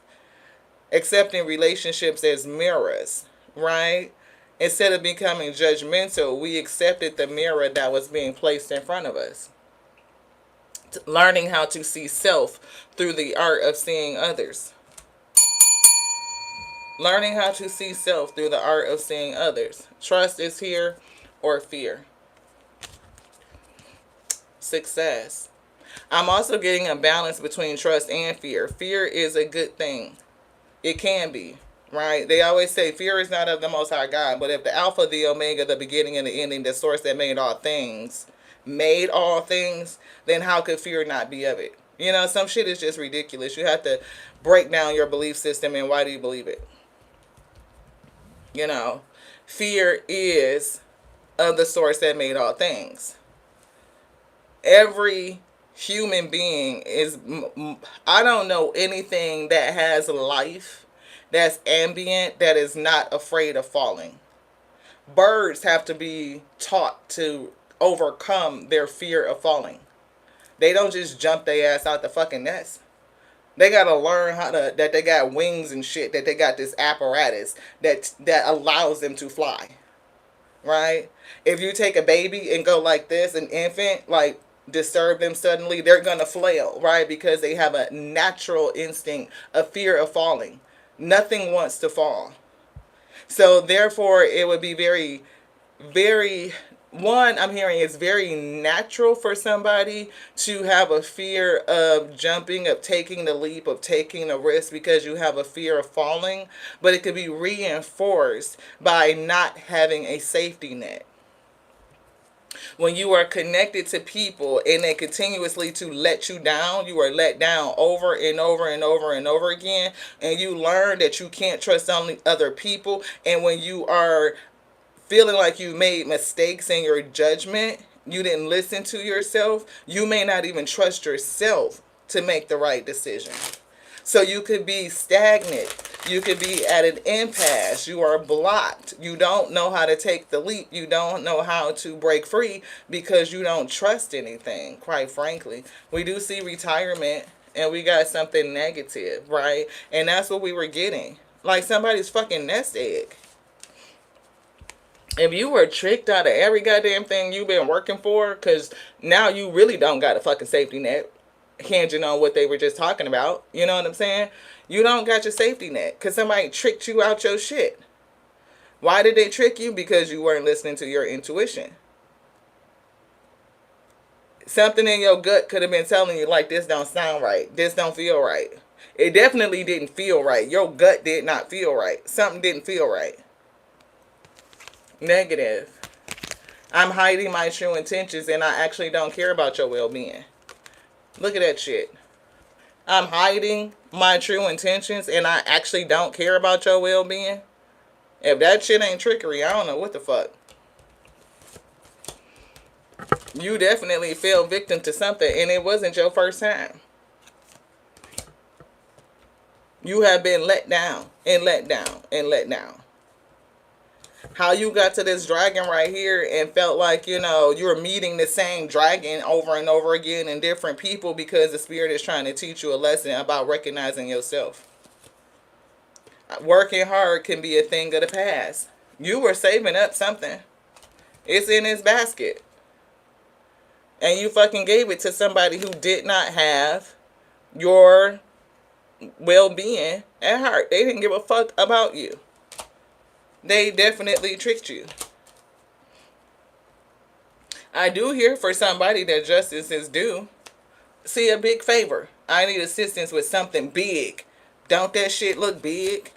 Speaker 1: Accepting relationships as mirrors, right? Instead of becoming judgmental, we accepted the mirror that was being placed in front of us. Learning how to see self through the art of seeing others. Learning how to see self through the art of seeing others. Trust is here or fear. Success. I'm also getting a balance between trust and fear. Fear is a good thing. It can be, right? They always say fear is not of the Most High God, but if the Alpha, the Omega, the beginning and the ending, the source that made all things, then how could fear not be of it? Some shit is just ridiculous. You have to break down your belief system and why do you believe it? Fear is of the source that made all things. Every human being is, I don't know anything that has life, that's ambient, that is not afraid of falling. Birds have to be taught to overcome their fear of falling. They don't just jump their ass out the fucking nest. They gotta learn that they got wings and shit, that they got this apparatus that allows them to fly. Right? If you take a baby and go like this, an infant, like disturb them suddenly, they're gonna flail, right? Because they have a natural instinct, a fear of falling. Nothing wants to fall. So therefore, it would be very, very, I'm hearing it's very natural for somebody to have a fear of jumping, of taking the leap, of taking the risk because you have a fear of falling. But it could be reinforced by not having a safety net. When you are connected to people and they continuously to let you down, you are let down over and over and over and over again. And you learn that you can't trust only other people. And when you are feeling like you made mistakes in your judgment, you didn't listen to yourself, you may not even trust yourself to make the right decision. So you could be stagnant. You could be at an impasse. You are blocked. You don't know how to take the leap. You don't know how to break free because you don't trust anything, quite frankly. We do see retirement and we got something negative, right? And that's what we were getting. Like somebody's fucking nest egg. If you were tricked out of every goddamn thing you've been working for, because now you really don't got a fucking safety net, hinging on what they were just talking about. You know what I'm saying? You don't got your safety net because somebody tricked you out your shit. Why did they trick you? Because you weren't listening to your intuition. Something in your gut could have been telling you like, this don't sound right. This don't feel right. It definitely didn't feel right. Your gut did not feel right. Something didn't feel right. Negative. I'm hiding my true intentions and I actually don't care about your well-being. Look at that shit. I'm hiding my true intentions and I actually don't care about your well-being. If that shit ain't trickery, I don't know what the fuck. You definitely fell victim to something and it wasn't your first time. You have been let down and let down and let down. How you got to this dragon right here and felt like, you're meeting the same dragon over and over again in different people because the spirit is trying to teach you a lesson about recognizing yourself. Working hard can be a thing of the past. You were saving up something. It's in this basket. And you fucking gave it to somebody who did not have your well-being at heart. They didn't give a fuck about you. They definitely tricked you. I do hear for somebody that justice is due. See, a big favor. I need assistance with something big. Don't that shit look big?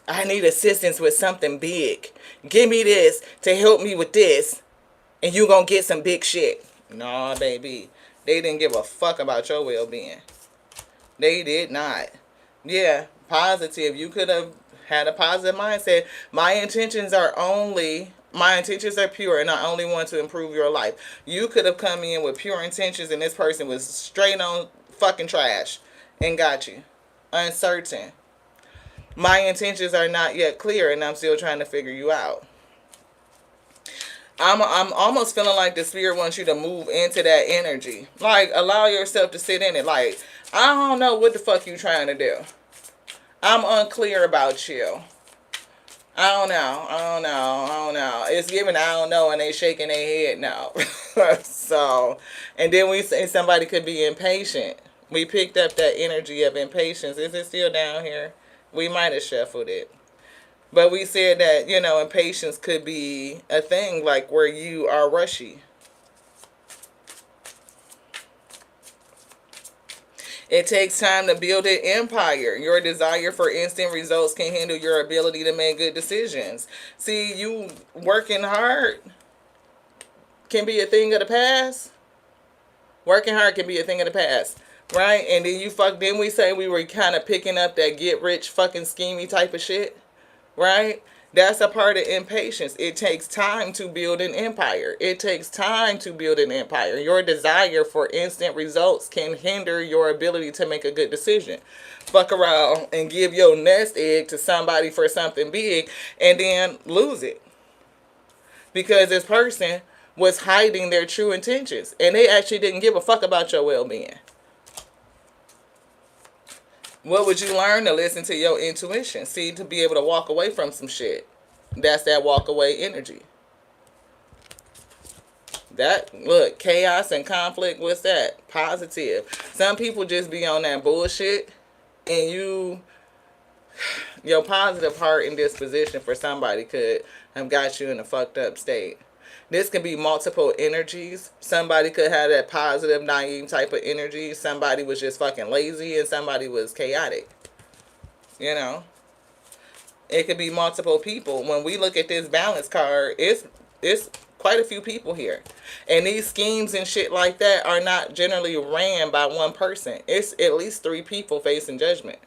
Speaker 1: I need assistance with something big. Give me this to help me with this. And you gonna get some big shit. Nah, baby. They didn't give a fuck about your well-being. They did not. Yeah, positive. You could have had a positive mindset. My intentions are pure and I only want to improve your life. You could have come in with pure intentions and this person was straight on fucking trash and got you. Uncertain. My intentions are not yet clear and I'm still trying to figure you out. I'm almost feeling like the spirit wants you to move into that energy. Like, allow yourself to sit in it. Like, I don't know what the fuck you trying to do. I'm unclear about you. I don't know. I don't know. I don't know. It's giving I don't know and they shaking their head now. So, and then we say somebody could be impatient. We picked up that energy of impatience. Is it still down here? We might have shuffled it. But we said that, impatience could be a thing like where you are rushy. It takes time to build an empire. Your desire for instant results can hinder your ability to make good decisions. See, you working hard can be a thing of the past. Working hard can be a thing of the past. Right? And then we say we were kind of picking up that get rich fucking schemey type of shit. Right? That's a part of impatience. It takes time to build an empire. It takes time to build an empire. Your desire for instant results can hinder your ability to make a good decision. Fuck around and give your nest egg to somebody for something big and then lose it. Because this person was hiding their true intentions and they actually didn't give a fuck about your well-being. What would you learn to listen to your intuition? See, to be able to walk away from some shit. That's that walk away energy. Look, chaos and conflict, what's that? Positive. Some people just be on that bullshit and your positive heart and disposition for somebody could have got you in a fucked up state. This can be multiple energies. Somebody could have that positive, naive type of energy. Somebody was just fucking lazy and somebody was chaotic. It could be multiple people. When we look at this balance card, it's quite a few people here. And these schemes and shit like that are not generally ran by one person. It's at least 3 people facing judgment.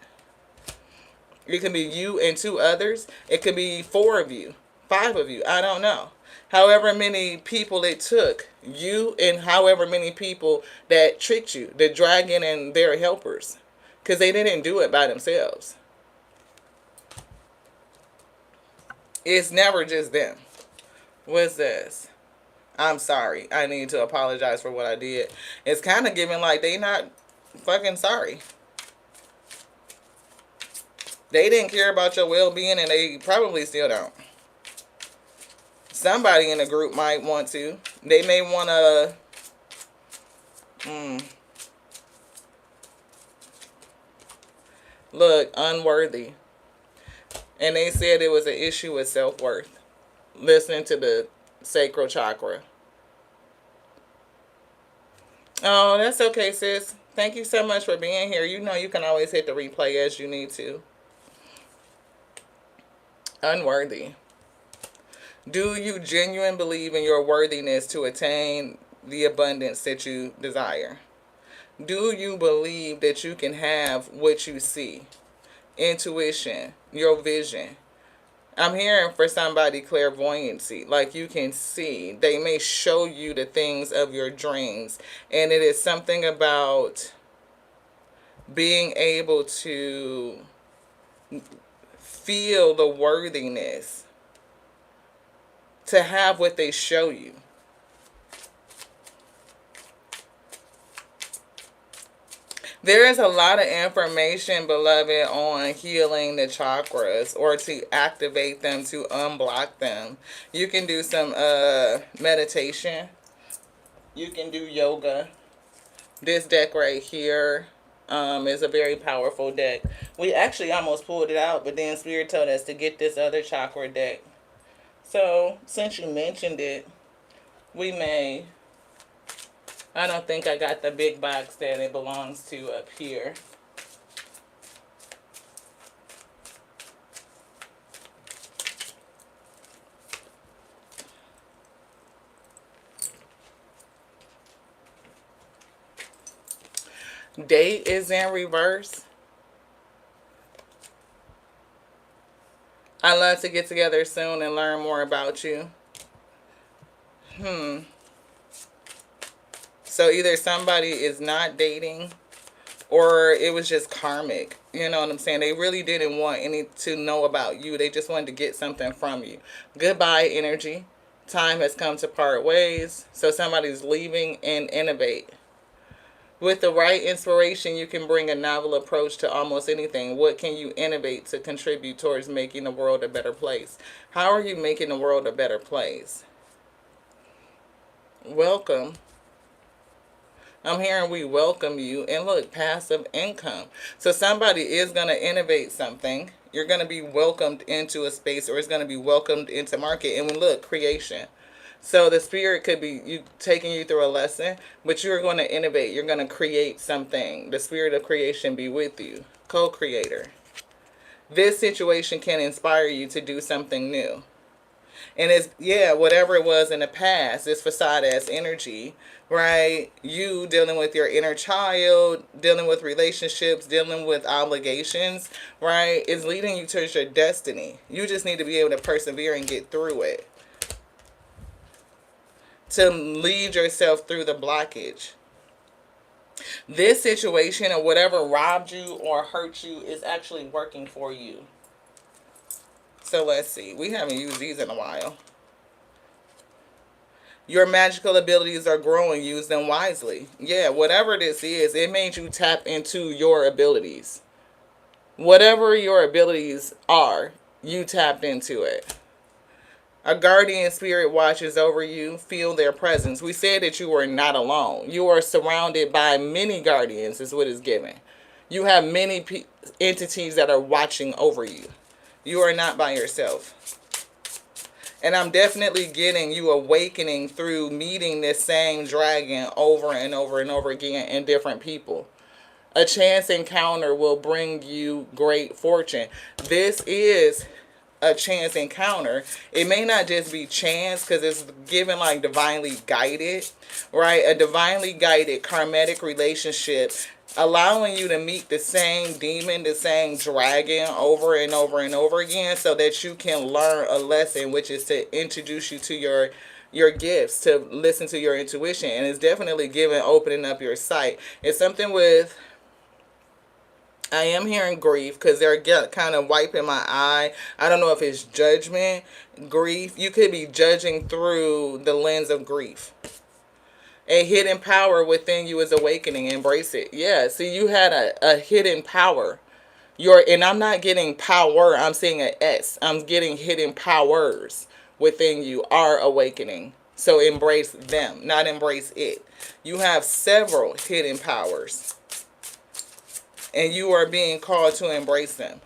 Speaker 1: It can be you and 2 others. It could be 4 of you, 5 of you. I don't know. However many people it took, you and however many people that tricked you, the dragon and their helpers, because they didn't do it by themselves. It's never just them. What's this? I'm sorry. I need to apologize for what I did. It's kind of giving like they not fucking sorry. They didn't care about your well-being and they probably still don't. Somebody in the group might want to. They may want to... Look, unworthy. And they said it was an issue with self-worth. Listening to the sacral chakra. Oh, that's okay, sis. Thank you so much for being here. You know you can always hit the replay as you need to. Unworthy. Do you genuinely believe in your worthiness to attain the abundance that you desire? Do you believe that you can have what you see? Intuition, your vision. I'm hearing for somebody clairvoyancy, like you can see. They may show you the things of your dreams. And it is something about being able to feel the worthiness to have what they show you. There is a lot of information, beloved, on healing the chakras or to activate them, to unblock them. You can do some meditation. You can do yoga. This deck right here is a very powerful deck. We actually almost pulled it out, but then Spirit told us to get this other chakra deck. So, since you mentioned it, we may... I don't think I got the big box that it belongs to up here. Date is in reverse. I'd love to get together soon and learn more about you. So either somebody is not dating, or it was just karmic. You know what I'm saying? They really didn't want any to know about you. They just wanted to get something from you. Goodbye energy. Time has come to part ways. So somebody's leaving and innovate. With the right inspiration, you can bring a novel approach to almost anything. What can you innovate to contribute towards making the world a better place? How are you making the world a better place? Welcome. I'm hearing we welcome you. And look, passive income. So somebody is going to innovate something. You're going to be welcomed into a space, or it's going to be welcomed into market. And we look, creation. So the spirit could be you taking you through a lesson, but you're going to innovate. You're going to create something. The spirit of creation be with you. Co-creator. This situation can inspire you to do something new. And it's, yeah, whatever it was in the past, this facade as energy, right? You dealing with your inner child, dealing with relationships, dealing with obligations, right? Is leading you towards your destiny. You just need to be able to persevere and get through it. To lead yourself through the blockage. This situation or whatever robbed you or hurt you is actually working for you. So let's see. We haven't used these in a while. Your magical abilities are growing. Use them wisely. Yeah, whatever this is, it made you tap into your abilities. Whatever your abilities are, you tapped into it. A guardian spirit watches over you. Feel their presence. We said that you are not alone. You are surrounded by many guardians, is what is given. You have many entities that are watching over you. You are not by yourself. And I'm definitely getting you awakening through meeting this same dragon over and over and over again in different people. A chance encounter will bring you great fortune. This is a chance encounter. It may not just be chance, because it's given like divinely guided, right? A divinely guided karmatic relationship, allowing you to meet the same demon, the same dragon over and over and over again, so that you can learn a lesson, which is to introduce you to your gifts, to listen to your intuition. And it's definitely given opening up your sight. It's something with, I am hearing grief, because they're kind of wiping my eye. I don't know if it's judgment, grief. You could be judging through the lens of grief. A hidden power within you is awakening. Embrace it. Yeah, see, you had a hidden power. And I'm not getting power. I'm seeing an S. I'm getting hidden powers within you are awakening. So embrace them, not embrace it. You have several hidden powers, and you are being called to embrace them.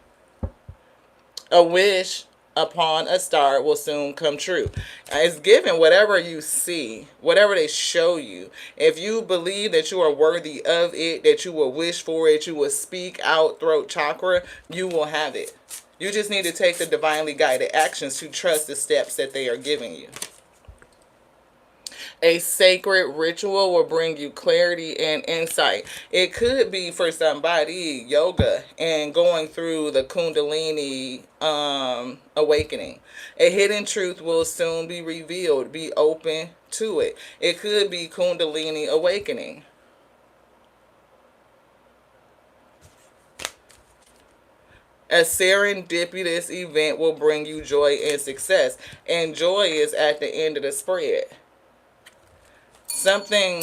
Speaker 1: A wish upon a star will soon come true. It's given whatever you see, whatever they show you. If you believe that you are worthy of it, that you will wish for it, you will speak out, throat chakra, you will have it. You just need to take the divinely guided actions to trust the steps that they are giving you. A sacred ritual will bring you clarity and insight. It could be for somebody yoga and going through the Kundalini awakening. A hidden truth will soon be revealed. Be open to it. It could be Kundalini awakening. A serendipitous event will bring you joy and success. And joy is at the end of the spread. Something,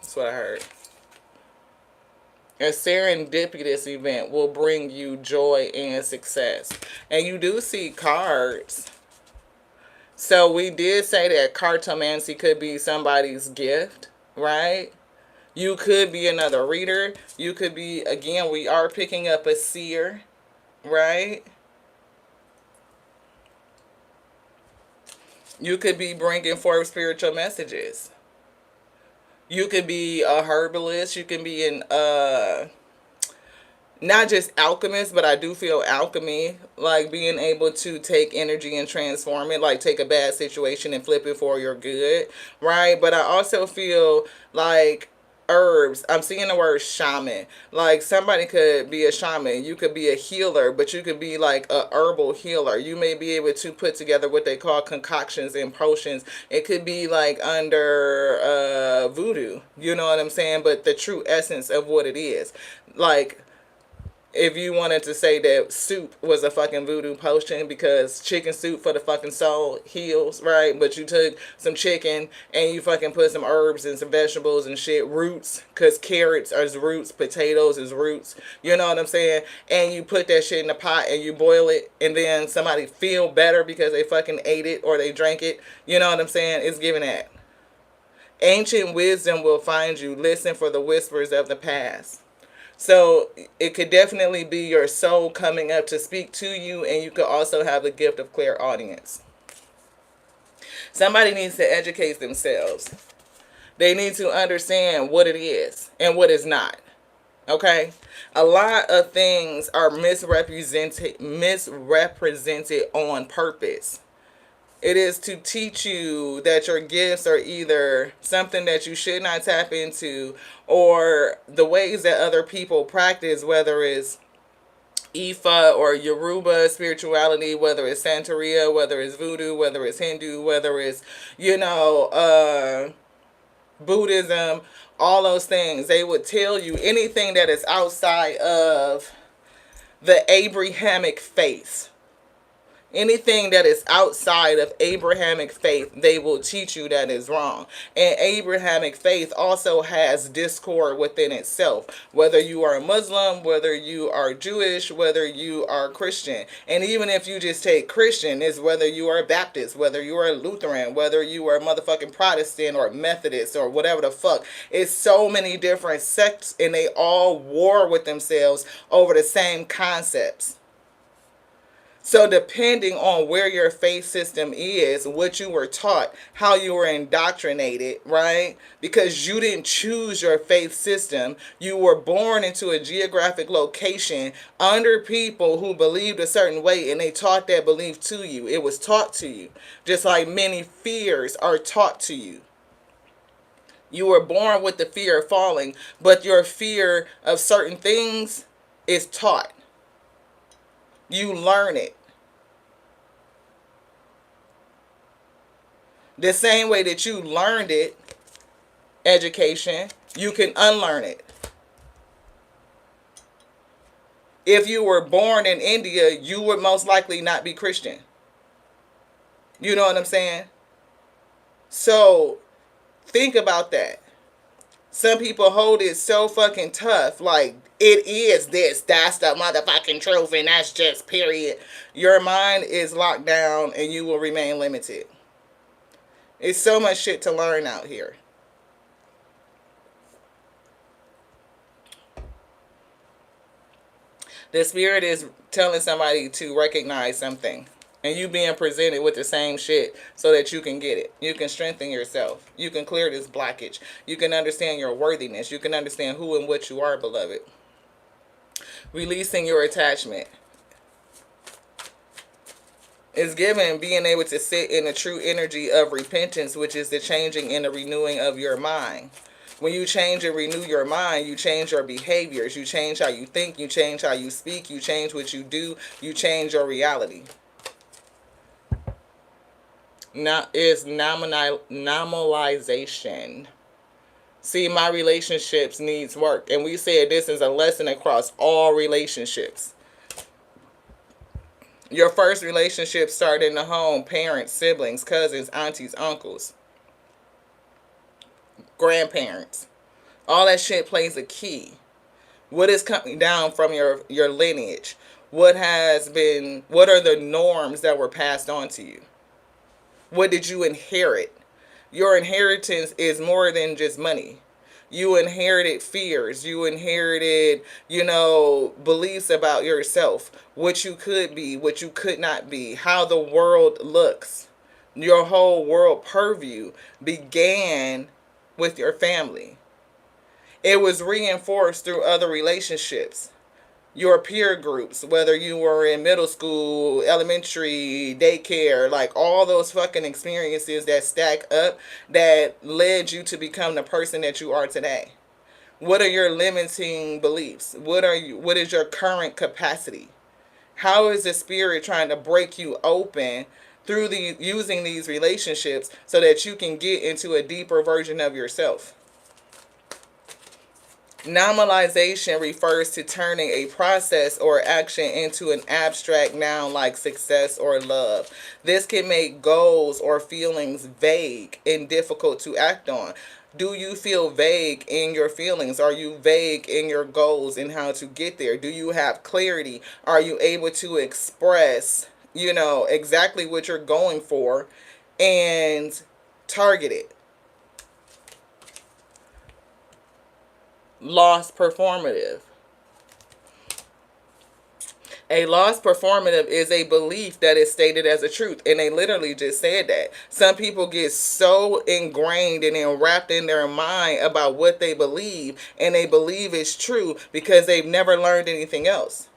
Speaker 1: that's what I heard. A serendipitous event will bring you joy and success. And you do see cards. So we did say that cartomancy could be somebody's gift, right? You could be another reader. You could be, again, we are picking up a seer, right? You could be bringing forth spiritual messages. You could be a herbalist. You can be an, not just alchemist, but I do feel alchemy, like being able to take energy and transform it, like take a bad situation and flip it for your good, right? But I also feel like herbs. I'm seeing the word shaman. Like somebody could be a shaman. You could be a healer, but you could be like a herbal healer. You may be able to put together what they call concoctions and potions. It could be like under voodoo. You know what I'm saying? But the true essence of what it is. Like if you wanted to say that soup was a fucking voodoo potion because chicken soup for the fucking soul heals, right? But you took some chicken and you fucking put some herbs and some vegetables and shit, roots, because carrots are roots, potatoes is roots, you know what I'm saying? And you put that shit in the pot and you boil it, and then somebody feel better because they fucking ate it or they drank it, you know what I'm saying? It's giving that. Ancient wisdom will find you. Listen for the whispers of the past. So it could definitely be your soul coming up to speak to you, and you could also have the gift of clairaudience. Somebody needs to educate themselves. They need to understand what it is and what is not. Okay? A lot of things are misrepresented on purpose. It is to teach you that your gifts are either something that you should not tap into, or the ways that other people practice, whether it's Ifa or Yoruba spirituality, whether it's Santeria, whether it's voodoo, whether it's Hindu, whether it's, Buddhism, all those things. They would tell you anything that is outside of the Abrahamic faith. Anything that is outside of Abrahamic faith, they will teach you that is wrong. And Abrahamic faith also has discord within itself. Whether you are a Muslim, whether you are Jewish, whether you are Christian. And even if you just take Christian, is whether you are Baptist, whether you are Lutheran, whether you are motherfucking Protestant or Methodist or whatever the fuck. It's so many different sects, and they all war with themselves over the same concepts. So depending on where your faith system is, what you were taught, how you were indoctrinated, right? Because you didn't choose your faith system. You were born into a geographic location under people who believed a certain way, and they taught that belief to you. It was taught to you. Just like many fears are taught to you. You were born with the fear of falling, but your fear of certain things is taught. You learn it. The same way that you learned it, education, you can unlearn it. If you were born in India, you would most likely not be Christian. You know what I'm saying? So, think about that. Some people hold it so fucking tough, like, it is this, that's the motherfucking truth, and that's just period. Your mind is locked down, and you will remain limited. It's so much shit to learn out here. The spirit is telling somebody to recognize something, and you being presented with the same shit so that you can get it. You can strengthen yourself. You can clear this blockage. You can understand your worthiness. You can understand who and what you are, beloved. Releasing your attachment. It's given being able to sit in the true energy of repentance, which is the changing and the renewing of your mind. When you change and renew your mind, you change your behaviors. You change how you think. You change how you speak. You change what you do. You change your reality. Now is nominalization. See, my relationships needs work. And we said this is a lesson across all relationships. Your first relationship started in the home. Parents, siblings, cousins, aunties, uncles, grandparents. All that shit plays a key. What is coming down from your lineage? What are the norms that were passed on to you? What did you inherit? Your inheritance is more than just money. You inherited fears. You inherited, beliefs about yourself. What you could be, what you could not be. How the world looks. Your whole world purview began with your family. It was reinforced through other relationships. Your peer groups, whether you were in middle school, elementary, daycare, like all those fucking experiences that stack up that led you to become the person that you are today. What are your limiting beliefs? What is your current capacity? How is the spirit trying to break you open through using these relationships so that you can get into a deeper version of yourself? Nominalization refers to turning a process or action into an abstract noun like success or love. This can make goals or feelings vague and difficult to act on. Do you feel vague in your feelings? Are you vague in your goals and how to get there? Do you have clarity? Are you able to express, exactly what you're going for and target it? Lost performative. A lost performative is a belief that is stated as a truth. And they literally just said that. Some people get so ingrained and enwrapped in their mind about what they believe, and they believe it's true because they've never learned anything else.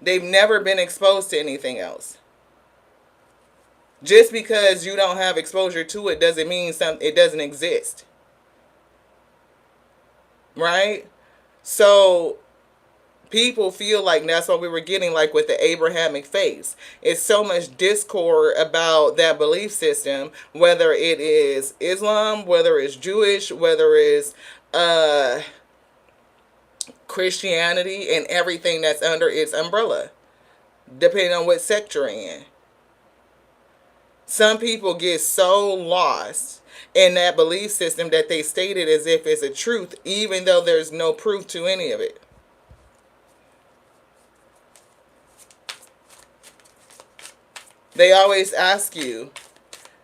Speaker 1: They've never been exposed to anything else. Just because you don't have exposure to it doesn't mean it doesn't exist. Right? So people feel like that's what we were getting, like with the Abrahamic faith. It's so much discord about that belief system, whether it is Islam, whether it's Jewish, whether it's Christianity, and everything that's under its umbrella, depending on what sect you're in. Some people get so lost in that belief system that they state it as if it's a truth, even though there's no proof to any of it. They always ask you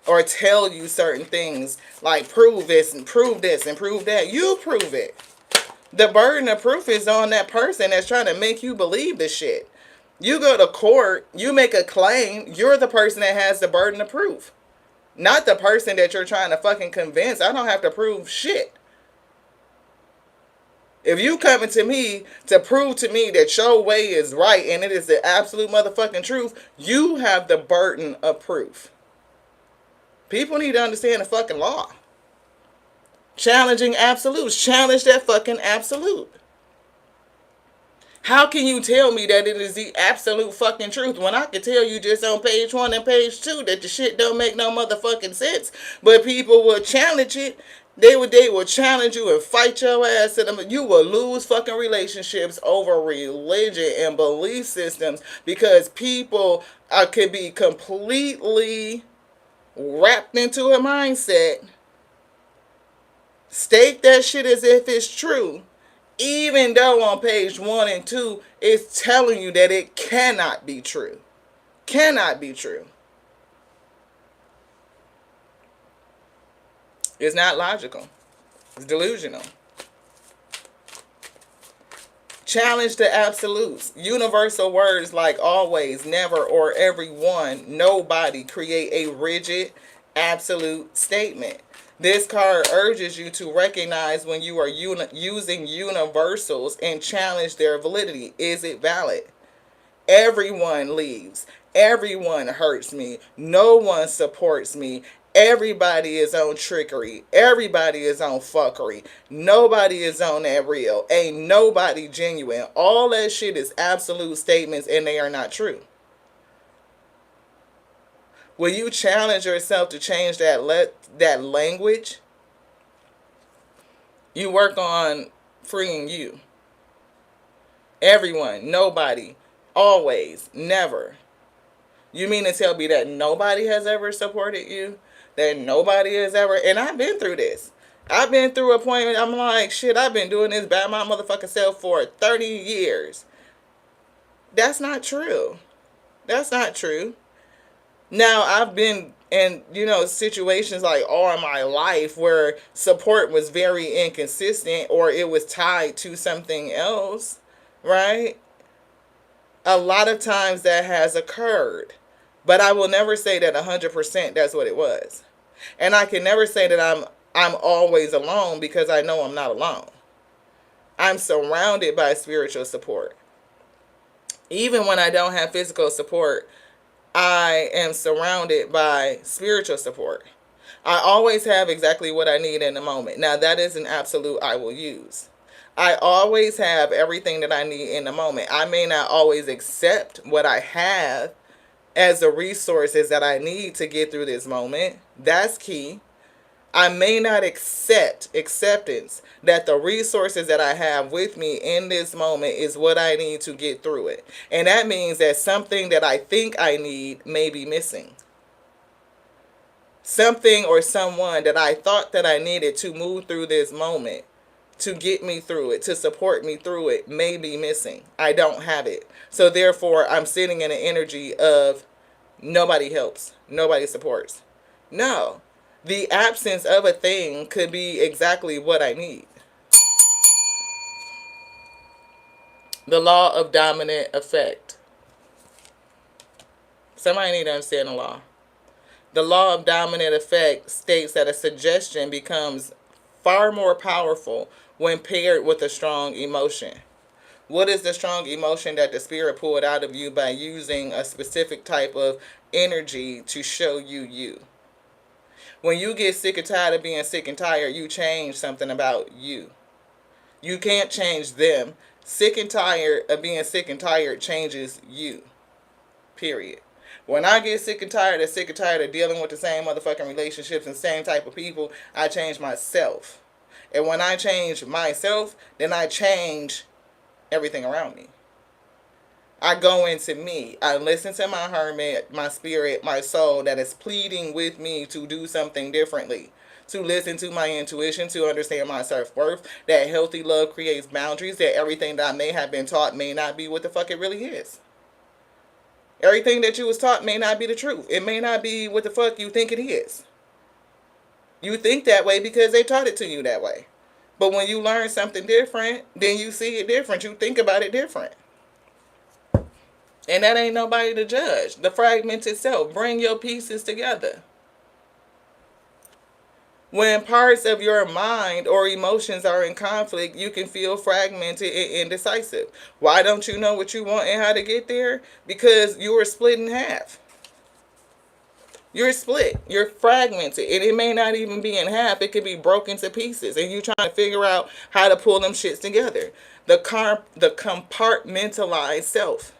Speaker 1: or tell you certain things like prove this and prove this and prove that. You prove it. The burden of proof is on that person that's trying to make you believe the shit. You go to court, you make a claim, you're the person that has the burden of proof. Not the person that you're trying to fucking convince. I don't have to prove shit. If you coming to me to prove to me that your way is right and it is the absolute motherfucking truth, you have the burden of proof. People need to understand the fucking law. Challenging absolutes. Challenge that fucking absolute. How can you tell me that it is the absolute fucking truth when I can tell you just on page 1 and page 2 that the shit don't make no motherfucking sense? But people will challenge it. They will challenge you and fight your ass to them. You will lose fucking relationships over religion and belief systems because people could be completely wrapped into a mindset, state that shit as if it's true, even though on page 1 and 2 it's telling you that it cannot be true. Cannot be true. It's not logical. It's delusional. Challenge the absolutes. Universal words like always, never, or everyone, nobody create a rigid, absolute statement. This card urges you to recognize when you are using universals and challenge their validity. Is it valid? Everyone leaves. Everyone hurts me. No one supports me. Everybody is on trickery. Everybody is on fuckery. Nobody is on that real. Ain't nobody genuine. All that shit is absolute statements and they are not true. Will you challenge yourself to change that language? You work on freeing you. Everyone, nobody, always, never. You mean to tell me that nobody has ever supported you? That nobody has ever... And I've been through this. I've been through a point, I'm like, shit, I've been doing this by my motherfucking self for 30 years. That's not true. That's not true. Now, I've been in, situations like all my life where support was very inconsistent or it was tied to something else, right? A lot of times that has occurred. But I will never say that 100% that's what it was. And I can never say that I'm always alone because I know I'm not alone. I'm surrounded by spiritual support. Even when I don't have physical support, I am surrounded by spiritual support. I always have exactly what I need in the moment. Now, that is an absolute I will use. I always have everything that I need in the moment. I may not always accept what I have as the resources that I need to get through this moment. That's key. I may not acceptance that the resources that I have with me in this moment is what I need to get through it. And that means that something that I think I need may be missing. Something or someone that I thought that I needed to move through this moment, to get me through it, to support me through it, may be missing. I don't have it. So therefore, I'm sitting in an energy of nobody helps, nobody supports. No, the absence of a thing could be exactly what I need. The law of dominant effect. Somebody need to understand the law. The law of dominant effect states that a suggestion becomes far more powerful when paired with a strong emotion. What is the strong emotion that the spirit pulled out of you by using a specific type of energy to show you you? When you get sick and tired of being sick and tired, you change something about you. You can't change them. Sick and tired of being sick and tired changes you. Period. When I get sick and tired of dealing with the same motherfucking relationships and same type of people, I change myself. And when I change myself, then I change everything around me. I go into me. I listen to my hermit, my spirit, my soul that is pleading with me to do something differently. To listen to my intuition, to understand my self-worth, that healthy love creates boundaries, that everything that I may have been taught may not be what the fuck it really is. Everything that you was taught may not be the truth. It may not be what the fuck you think it is. You think that way because they taught it to you that way. But when you learn something different, then you see it different. You think about it different. And that ain't nobody to judge. The fragmented self. Bring your pieces together. When parts of your mind or emotions are in conflict, you can feel fragmented and indecisive. Why don't you know what you want and how to get there? Because you are split in half. You're split. You're fragmented. And it may not even be in half. It could be broken to pieces. And you're trying to figure out how to pull them shits together. The compartmentalized self.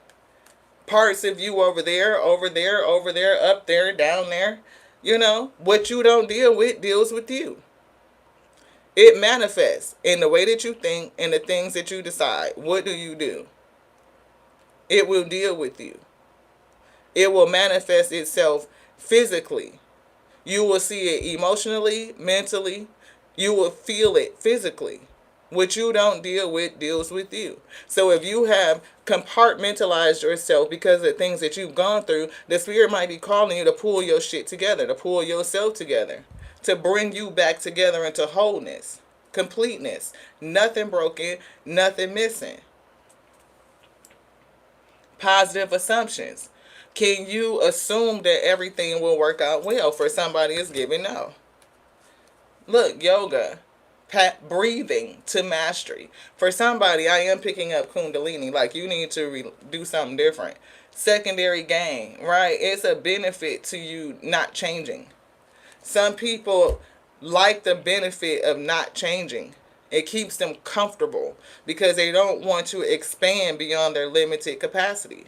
Speaker 1: Parts of you over there, over there, over there, up there, down there. You know, what you don't deal with deals with you. It manifests in the way that you think and the things that you decide. What do? It will deal with you. It will manifest itself physically. You will see it emotionally, mentally. You will feel it physically. What you don't deal with deals with you. So if you have compartmentalized yourself because of things that you've gone through, the spirit might be calling you to pull your shit together, to pull yourself together, to bring you back together into wholeness, completeness, nothing broken, nothing missing. Positive assumptions. Can you assume that everything will work out well? For somebody is giving no. Look, yoga. Breathing to mastery. For somebody, I am picking up kundalini. Like, you need to do something different. Secondary gain, right? It's a benefit to you not changing. Some people like the benefit of not changing. It keeps them comfortable because they don't want to expand beyond their limited capacity.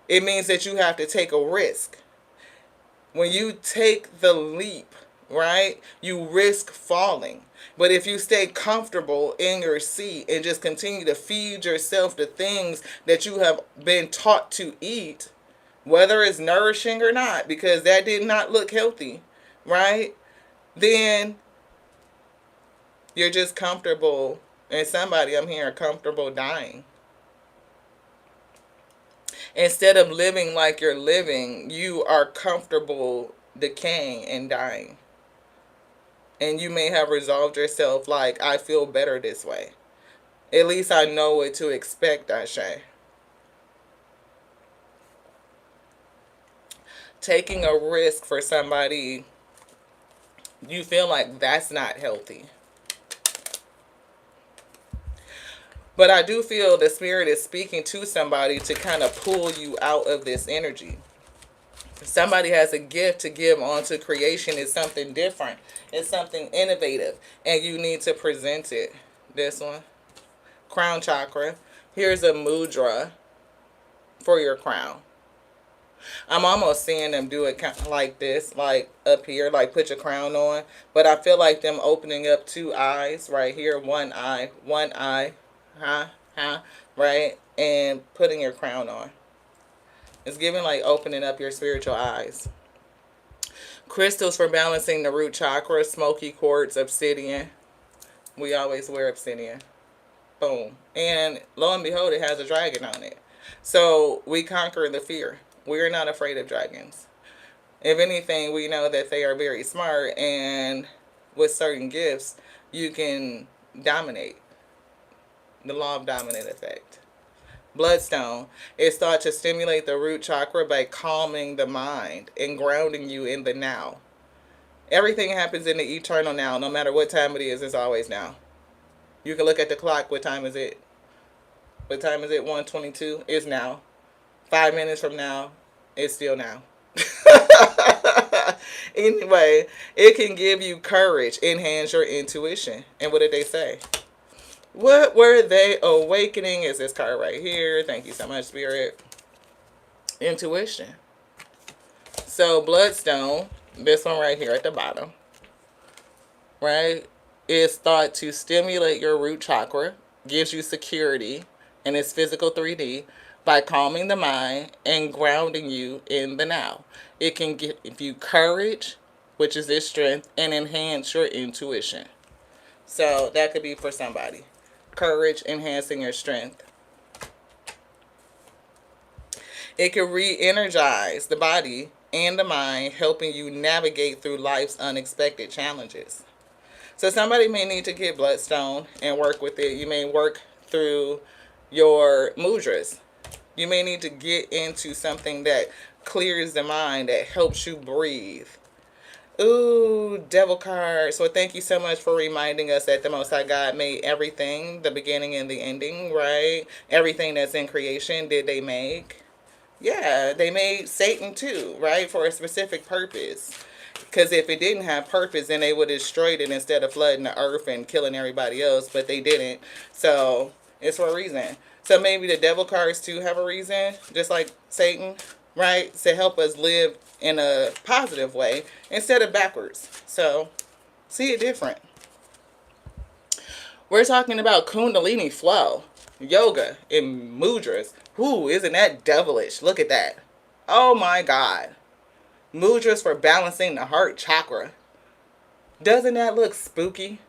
Speaker 1: It means that you have to take a risk. When you take the leap, right, you risk falling. But if you stay comfortable in your seat and just continue to feed yourself the things that you have been taught to eat, whether it's nourishing or not, because that did not look healthy, right, then you're just comfortable. And somebody, I'm hearing, comfortable dying. Instead of living like you're living, you are comfortable decaying and dying. And you may have resolved yourself like, I feel better this way. At least I know what to expect, I say. Taking a risk for somebody, you feel like that's not healthy. But I do feel the spirit is speaking to somebody to kind of pull you out of this energy. Somebody has a gift to give onto creation. It's something different. It's something innovative. And you need to present it. This one. Crown chakra. Here's a mudra for your crown. I'm almost seeing them do it kind of like this, like up here, like put your crown on. But I feel like them opening up two eyes right here, one eye, right? And putting your crown on. It's giving like opening up your spiritual eyes. Crystals for balancing the root chakra, smoky quartz, obsidian. We always wear obsidian. Boom. And lo and behold, it has a dragon on it. So we conquer the fear. We are not afraid of dragons. If anything, we know that they are very smart, and with certain gifts, you can dominate. The law of dominant effect. Bloodstone is thought to stimulate the root chakra by calming the mind and grounding you in the now. Everything happens in the eternal now. No matter what time it is, it's always now. You can look at the clock. What time is it? What time is it? 1:22. It's now. 5 minutes from now, it's still now. Anyway, it can give you courage, enhance your intuition. And what did they say? What were they awakening? Is this card right here? Thank you so much, Spirit. Intuition. So, bloodstone, this one right here at the bottom, right, is thought to stimulate your root chakra, gives you security, and it's physical 3D, by calming the mind and grounding you in the now. It can give you courage, which is this strength, and enhance your intuition. So, that could be for somebody. Courage, enhancing your strength. It can re-energize the body and the mind, helping you navigate through life's unexpected challenges. So somebody may need to get bloodstone and work with it. You may work through your mudras. You may need to get into something that clears the mind, that helps you breathe. Ooh, devil card. So thank you so much for reminding us that the Most High God made everything, the beginning and the ending, right? Everything that's in creation, did they make? Yeah, they made Satan too, right? For a specific purpose. Because if it didn't have purpose, then they would have destroyed it instead of flooding the earth and killing everybody else. But they didn't. So it's for a reason. So maybe the devil cards too have a reason, just like Satan, right? To help us live in a positive way instead of backwards. So see it different. We're talking about Kundalini flow, yoga, and mudras. Ooh, isn't that devilish? Look at that. Oh my God. Mudras for balancing the heart chakra. Doesn't that look spooky?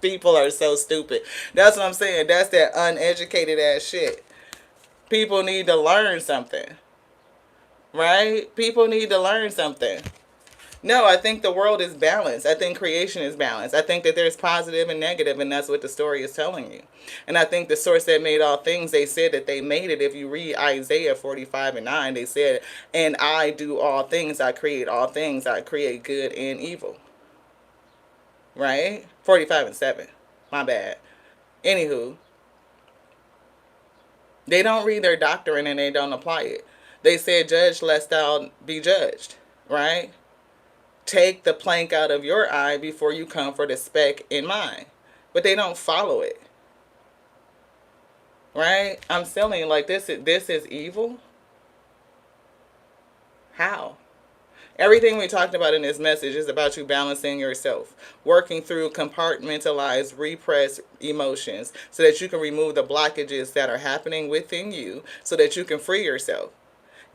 Speaker 1: People are so stupid. That's what I'm saying. That's that uneducated ass shit. People need to learn something. Right? People need to learn something. No, I think the world is balanced. I think creation is balanced. I think that there's positive and negative, and that's what the story is telling you. And I think the source that made all things, they said that they made it. If you read Isaiah 45:9, they said, and I do all things. I create all things. I create good and evil. Right? 45:7. My bad. Anywho, they don't read their doctrine and they don't apply it. They said, judge lest thou be judged. Right? Take the plank out of your eye before you come for the speck in mine. But they don't follow it. Right? I'm telling like this is evil. How? Everything we talked about in this message is about you balancing yourself, working through compartmentalized, repressed emotions so that you can remove the blockages that are happening within you so that you can free yourself.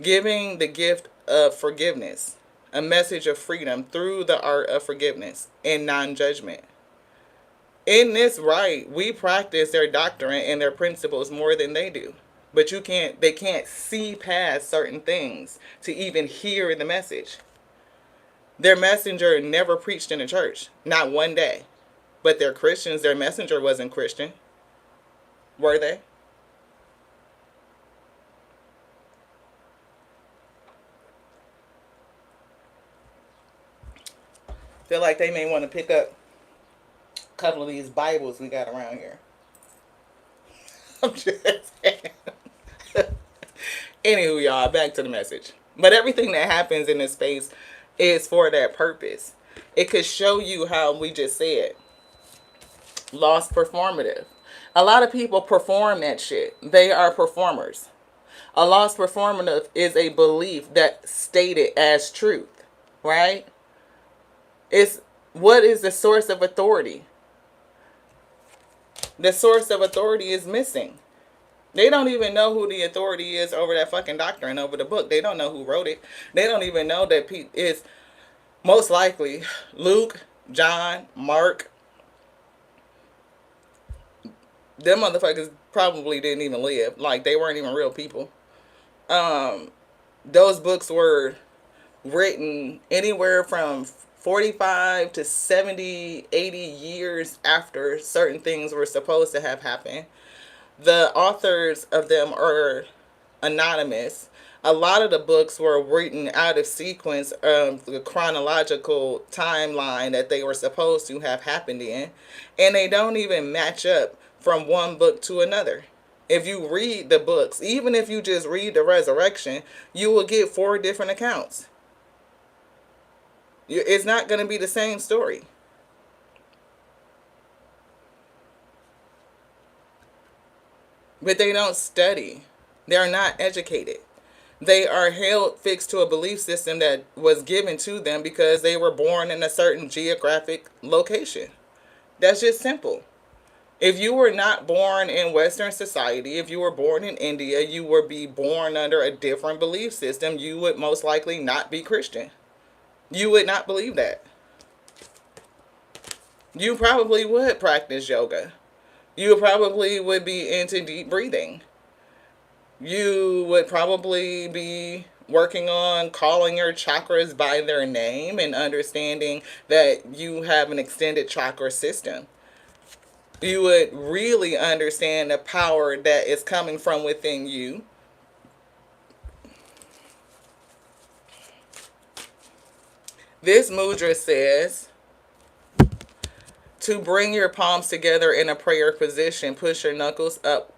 Speaker 1: Giving the gift of forgiveness, a message of freedom through the art of forgiveness and non-judgment. In this right, we practice their doctrine and their principles more than they do. But they can't see past certain things to even hear the message. Their messenger never preached in a church, not one day. But they're Christians. Their messenger wasn't Christian. Were they? Feel like they may want to pick up a couple of these Bibles we got around here. I'm just saying. Anywho, y'all, back to the message. But everything that happens in this space is for that purpose. It could show you how we just said, lost performative. A lot of people perform that shit. They are performers. A lost performative is a belief that's stated as truth, right? It's what is the source of authority? The source of authority is missing. They don't even know who the authority is over that fucking doctrine, over the book. They don't know who wrote it. They don't even know that it's most likely Luke, John, Mark. Them motherfuckers probably didn't even live. Like, they weren't even real people. Those books were written anywhere from 45 to 70, 80 years after certain things were supposed to have happened. The authors of them are anonymous. A lot of the books were written out of sequence of the chronological timeline that they were supposed to have happened in, and they don't even match up from one book to another. If you read the books, even if you just read the resurrection, you will get 4 different accounts. It's not going to be the same story. But they don't study. They're not educated. They are held fixed to a belief system that was given to them because they were born in a certain geographic location. That's just simple. If you were not born in Western society, if you were born in India, you would be born under a different belief system. You would most likely not be Christian. You would not believe that. You probably would practice yoga. You probably would be into deep breathing. You would probably be working on calling your chakras by their name and understanding that you have an extended chakra system. You would really understand the power that is coming from within you. This mudra says to bring your palms together in a prayer position. Push your knuckles up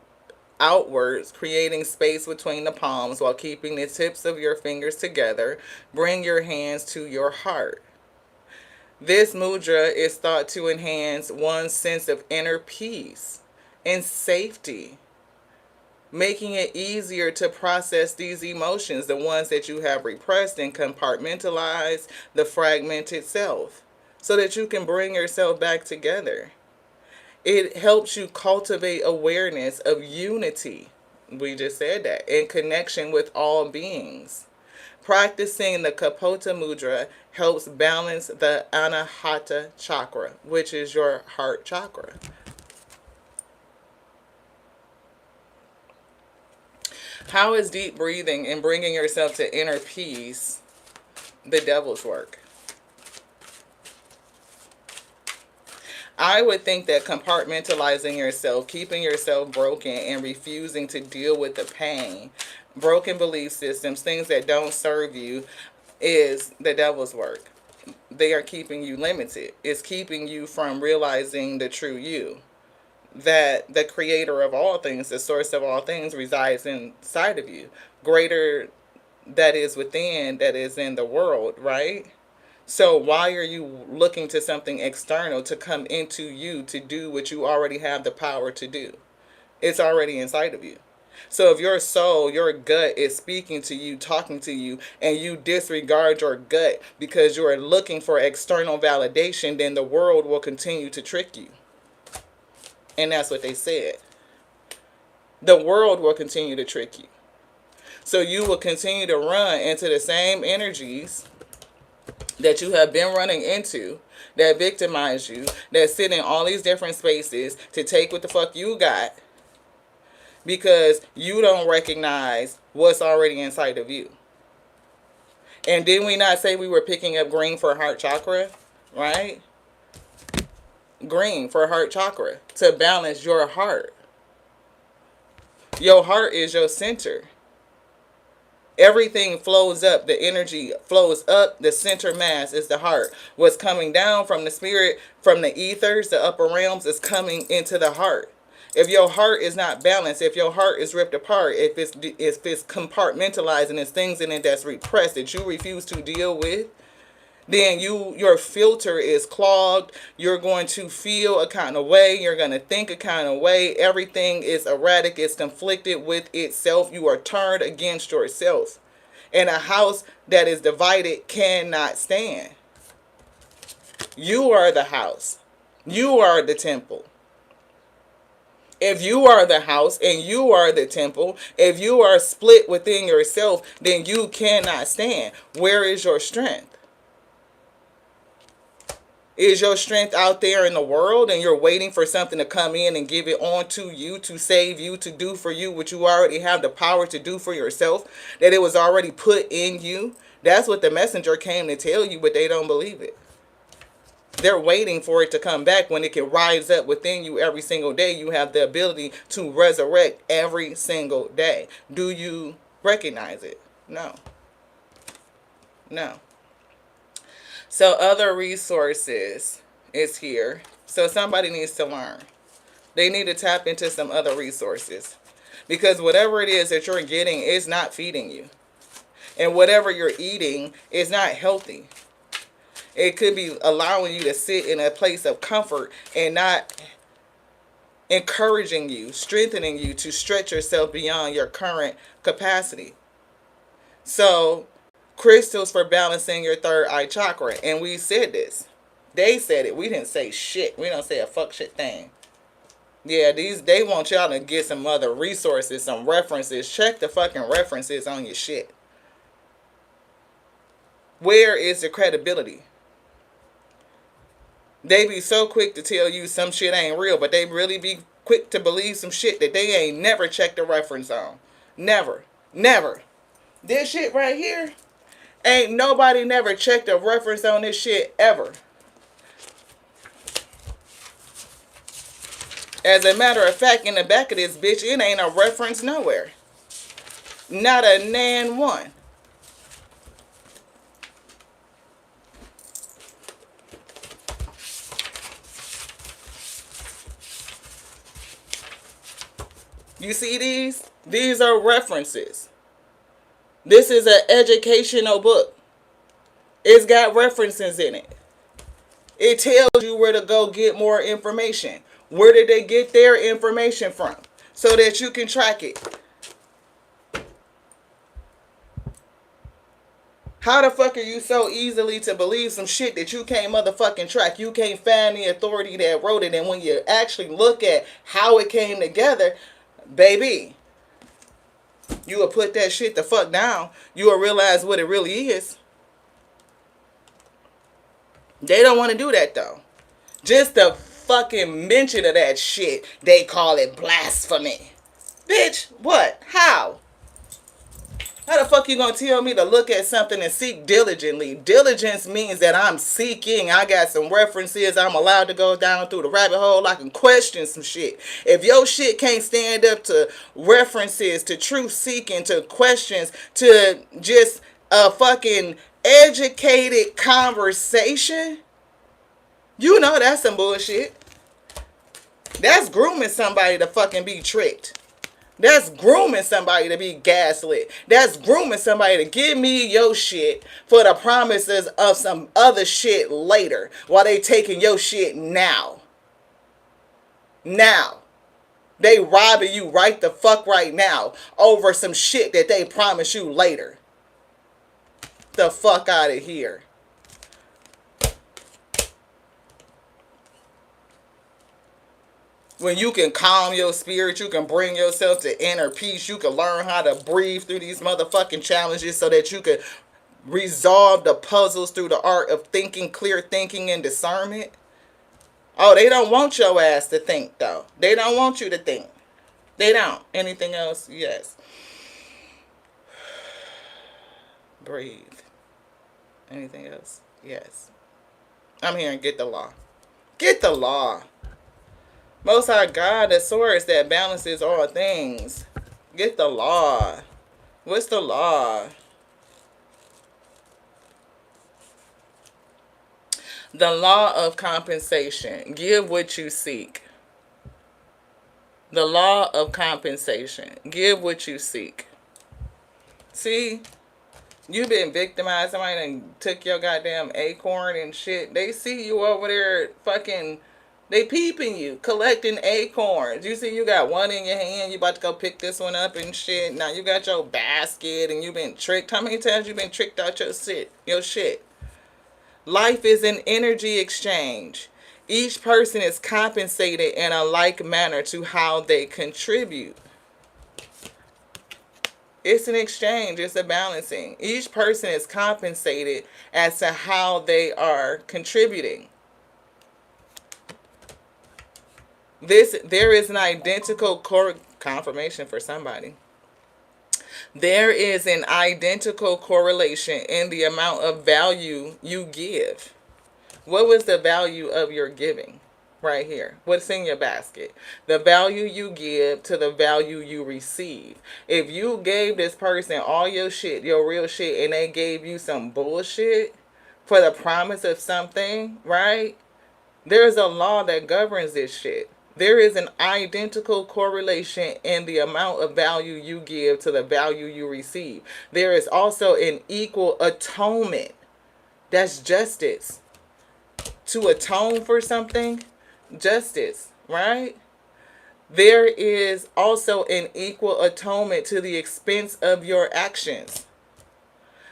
Speaker 1: outwards, creating space between the palms while keeping the tips of your fingers together. Bring your hands to your heart. This mudra is thought to enhance one's sense of inner peace and safety, making it easier to process these emotions, the ones that you have repressed and compartmentalized, the fragmented self, so that you can bring yourself back together. It helps you cultivate awareness of unity. We just said that. In connection with all beings. Practicing the Kapota Mudra helps balance the Anahata chakra, which is your heart chakra. How is deep breathing and bringing yourself to inner peace the devil's work? I would think that compartmentalizing yourself, keeping yourself broken, and refusing to deal with the pain, broken belief systems, things that don't serve you, is the devil's work. They are keeping you limited. It's keeping you from realizing the true you. That the creator of all things, the source of all things, resides inside of you. Greater that is within, that is in the world, right? So why are you looking to something external to come into you to do what you already have the power to do? It's already inside of you. So if your soul, your gut is speaking to you, talking to you, and you disregard your gut because you are looking for external validation, then the world will continue to trick you. And that's what they said. The world will continue to trick you. So you will continue to run into the same energies that you have been running into, that victimize you, that sit in all these different spaces to take what the fuck you got, because you don't recognize what's already inside of you. And didn't we not say we were picking up green for heart chakra, right? Green for heart chakra, to balance your heart. Your heart is your center. Everything flows up. The energy flows up. The center mass is the heart. What's coming down from the spirit, from the ethers, the upper realms, is coming into the heart. If your heart is not balanced, if your heart is ripped apart, if it's compartmentalized and there's things in it that's repressed that you refuse to deal with, then your filter is clogged. You're going to feel a kind of way. You're going to think a kind of way. Everything is erratic. It's conflicted with itself. You are turned against yourself. And a house that is divided cannot stand. You are the house. You are the temple. If you are the house and you are the temple, if you are split within yourself, then you cannot stand. Where is your strength? Is your strength out there in the world and you're waiting for something to come in and give it on to you, to save you, to do for you what you already have the power to do for yourself, that it was already put in you? That's what the messenger came to tell you, but they don't believe it. They're waiting for it to come back when it can rise up within you every single day. You have the ability to resurrect every single day. Do you recognize it? No. No. So other resources is here. So somebody needs to learn. They need to tap into some other resources. Because whatever it is that you're getting is not feeding you. And whatever you're eating is not healthy. It could be allowing you to sit in a place of comfort and not encouraging you, strengthening you to stretch yourself beyond your current capacity. So crystals for balancing your third eye chakra. And we said this. They said it. We didn't say shit. We don't say a fuck shit thing. Yeah, they want y'all to get some other resources, some references. Check the fucking references on your shit. Where is the credibility? They be so quick to tell you some shit ain't real, but they really be quick to believe some shit that they ain't never checked the reference on. Never. Never. This shit right here, ain't nobody never checked a reference on this shit ever. As a matter of fact, in the back of this bitch, it ain't a reference nowhere. Not a nan one. You see these? These are references. This is an educational book. It's got references in it. It tells you where to go get more information. Where did they get their information from? So that you can track it. How the fuck are you so easily to believe some shit that you can't motherfucking track? You can't find the authority that wrote it. And when you actually look at how it came together, baby, you will put that shit the fuck down. You will realize what it really is. They don't want to do that though. Just the fucking mention of that shit, they call it blasphemy. Bitch, what? How? How the fuck you gonna tell me to look at something and seek diligently? Diligence means that I'm seeking. I got some references. I'm allowed to go down through the rabbit hole. I can question some shit. If your shit can't stand up to references, to truth seeking, to questions, to just a fucking educated conversation, you know that's some bullshit. That's grooming somebody to fucking be tricked. That's grooming somebody to be gaslit. That's grooming somebody to give me your shit for the promises of some other shit later while they taking your shit now. Now. They robbing you right the fuck right now over some shit that they promise you later. The fuck out of here. When you can calm your spirit, you can bring yourself to inner peace. You can learn how to breathe through these motherfucking challenges so that you can resolve the puzzles through the art of thinking, clear thinking and discernment. Oh, they don't want your ass to think though. They don't want you to think. They don't. Anything else? Yes. Breathe. Anything else? Yes. I'm here and get the law. Get the law. Most High God, the source that balances all things. Get the law. What's the law? The law of compensation. Give what you seek. The law of compensation. Give what you seek. See? You been victimized. Somebody done took your goddamn acorn and shit. They see you over there fucking... They peeping you, collecting acorns. You see you got one in your hand. You about to go pick this one up and shit. Now you got your basket and you been tricked. How many times you been tricked out your shit? Life is an energy exchange. Each person is compensated in a like manner to how they contribute. It's an exchange. It's a balancing. Each person is compensated as to how they are contributing. There is an identical confirmation for somebody. There is an identical correlation in the amount of value you give. What was the value of your giving? Right here. What's in your basket? The value you give to the value you receive. If you gave this person all your shit, your real shit, and they gave you some bullshit for the promise of something, right? There's a law that governs this shit. There is an identical correlation in the amount of value you give to the value you receive. There is also an equal atonement. That's justice. To atone for something, justice, right? There is also an equal atonement to the expense of your actions.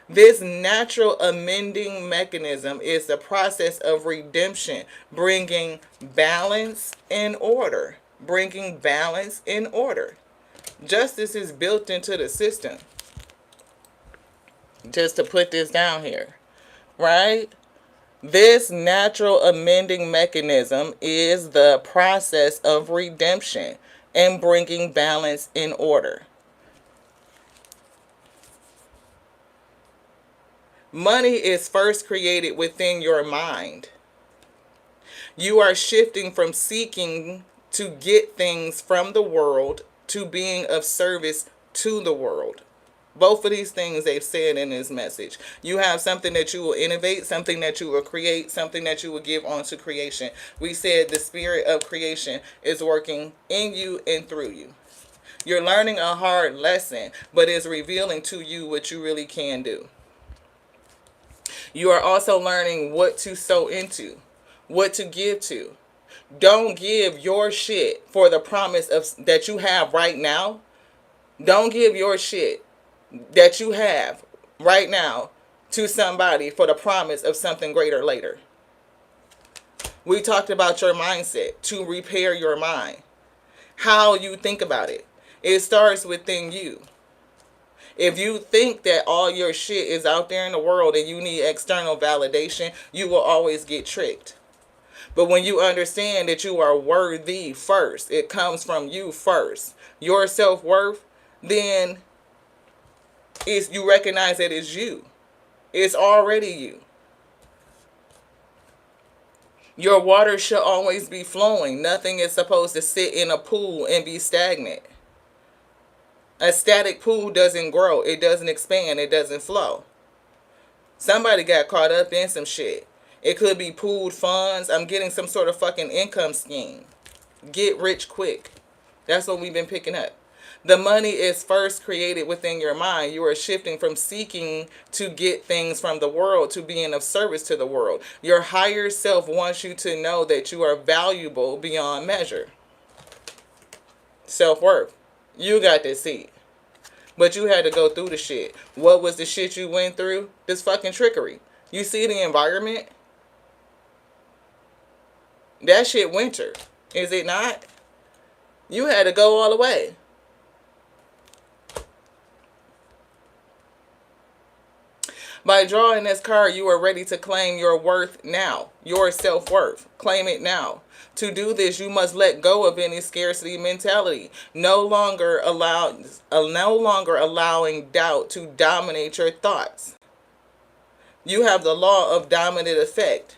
Speaker 1: This natural amending mechanism is the process of redemption, bringing balance and order. Bringing balance and order. Justice is built into the system. Just to put this down here, right? This natural amending mechanism is the process of redemption and bringing balance in order. Money is first created within your mind. You are shifting from seeking to get things from the world to being of service to the world. Both of these things they've said in this message. You have something that you will innovate, something that you will create, something that you will give onto creation. We said the spirit of creation is working in you and through you. You're learning a hard lesson, but it's revealing to you what you really can do. You are also learning what to sow into, what to give to. Don't give your shit for the promise of that you have right now. Don't give your shit that you have right now to somebody for the promise of something greater later. We talked about your mindset, to repair your mind. How you think about it. It starts within you. If you think that all your shit is out there in the world and you need external validation, you will always get tricked. But when you understand that you are worthy first, it comes from you first, your self-worth, then you recognize that it's you. It's already you. Your water should always be flowing. Nothing is supposed to sit in a pool and be stagnant. A static pool doesn't grow. It doesn't expand. It doesn't flow. Somebody got caught up in some shit. It could be pooled funds. I'm getting some sort of fucking income scheme. Get rich quick. That's what we've been picking up. The money is first created within your mind. You are shifting from seeking to get things from the world to being of service to the world. Your higher self wants you to know that you are valuable beyond measure. Self-worth. You got this seat. But you had to go through the shit. What was the shit you went through? This fucking trickery. You see the environment? That shit winter. Is it not? You had to go all the way. By drawing this card, you are ready to claim your worth now. Your self-worth. Claim it now. To do this, you must let go of any scarcity mentality. No longer allowing doubt to dominate your thoughts. You have the law of dominant effect.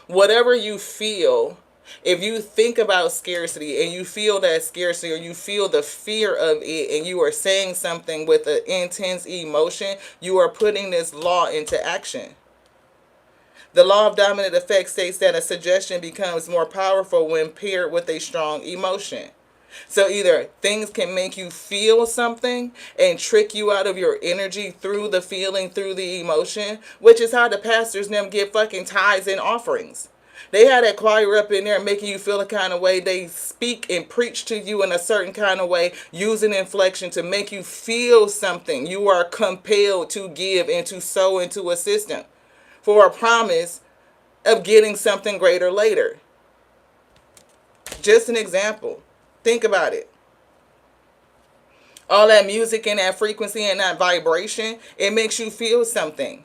Speaker 1: Whatever you feel, if you think about scarcity and you feel that scarcity or you feel the fear of it and you are saying something with an intense emotion, you are putting this law into action. The law of dominant effect states that a suggestion becomes more powerful when paired with a strong emotion. So either things can make you feel something and trick you out of your energy through the feeling, through the emotion, which is how the pastors and them get fucking tithes and offerings. They had that choir up in there making you feel a kind of way. They speak and preach to you in a certain kind of way, using inflection to make you feel something. You are compelled to give and to sow into a system for a promise of getting something greater later. Just an example. Think about it. All that music and that frequency and that vibration, it makes you feel something.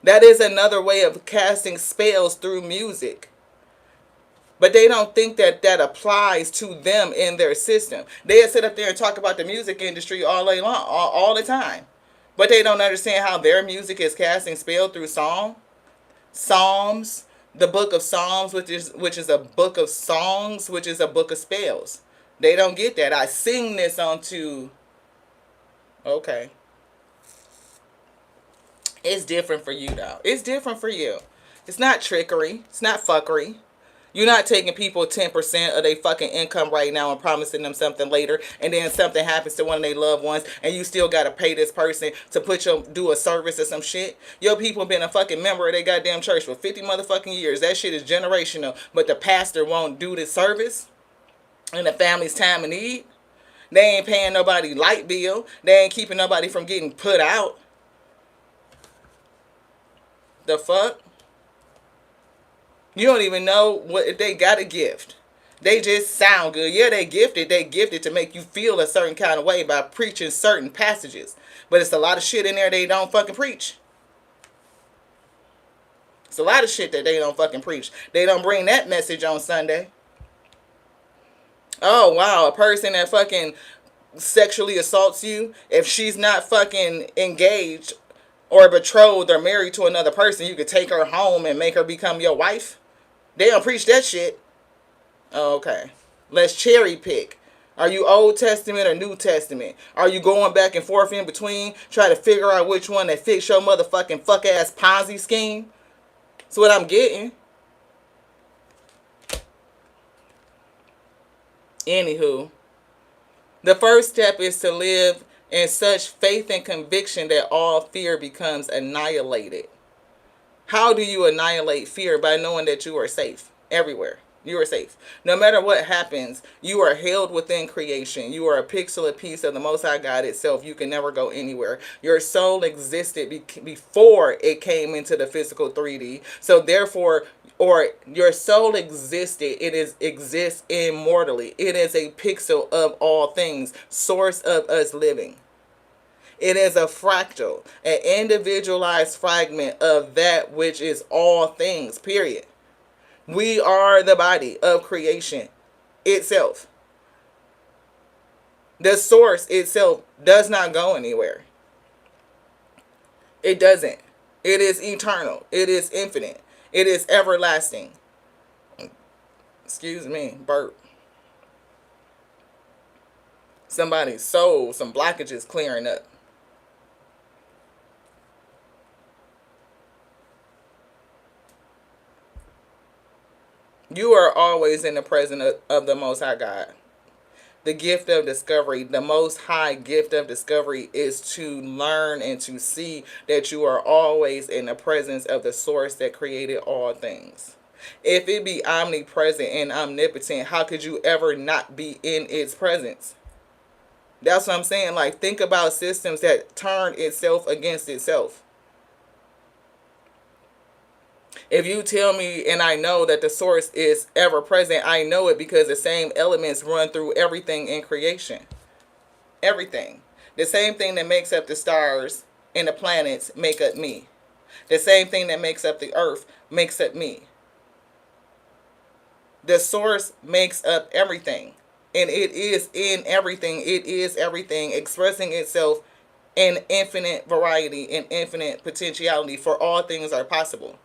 Speaker 1: That is another way of casting spells through music. But they don't think that that applies to them in their system. They'll sit up there and talk about the music industry all day long, all the time. But they don't understand how their music is casting spell through song. Psalms, the book of Psalms, which is a book of songs, which is a book of spells. They don't get that. I sing this onto. Okay. It's different for you though. It's different for you. It's not trickery. It's not fuckery. You're not taking people 10% of their fucking income right now and promising them something later, and then something happens to one of their loved ones, and you still gotta pay this person to do a service or some shit. Your people been a fucking member of their goddamn church for 50 motherfucking years. That shit is generational, but the pastor won't do this service in the family's time of need. They ain't paying nobody light bill. They ain't keeping nobody from getting put out. The fuck? You don't even know what if they got a gift. They just sound good. Yeah, they gifted. They gifted to make you feel a certain kind of way by preaching certain passages. But it's a lot of shit in there they don't fucking preach. It's a lot of shit that they don't fucking preach. They don't bring that message on Sunday. Oh, wow. A person that fucking sexually assaults you, if she's not fucking engaged or betrothed or married to another person, you could take her home and make her become your wife. They don't preach that shit. Oh, okay. Let's cherry pick. Are you Old Testament or New Testament? Are you going back and forth in between, trying to figure out which one that fits your motherfucking fuck-ass Ponzi scheme? That's what I'm getting. Anywho, the first step is to live in such faith and conviction that all fear becomes annihilated. How do you annihilate fear? By knowing that you are safe everywhere. You are safe. No matter what happens, you are held within creation. You are a pixel piece of the Most High God itself. You can never go anywhere. Your soul existed before it came into the physical 3D. So therefore, or your soul existed, exists immortally. It is a pixel of all things, source of us living. It is a fractal, an individualized fragment of that which is all things, period. We are the body of creation itself. The source itself does not go anywhere. It doesn't. It is eternal. It is infinite. It is everlasting. Excuse me, burp. Somebody's soul, some blockages clearing up. You are always in the presence of the Most High God. The gift of discovery, the most high gift of discovery is to learn and to see that you are always in the presence of the source that created all things. If it be omnipresent and omnipotent, how could you ever not be in its presence? That's what I'm saying. Like, think about systems that turn itself against itself. If you tell me and I know that the source is ever present, I know it because the same elements run through everything in creation. Everything. The same thing that makes up the stars and the planets make up me. The same thing that makes up the earth makes up me. The source makes up everything. And it is in everything. It is everything, expressing itself in infinite variety and infinite potentiality, for all things are possible.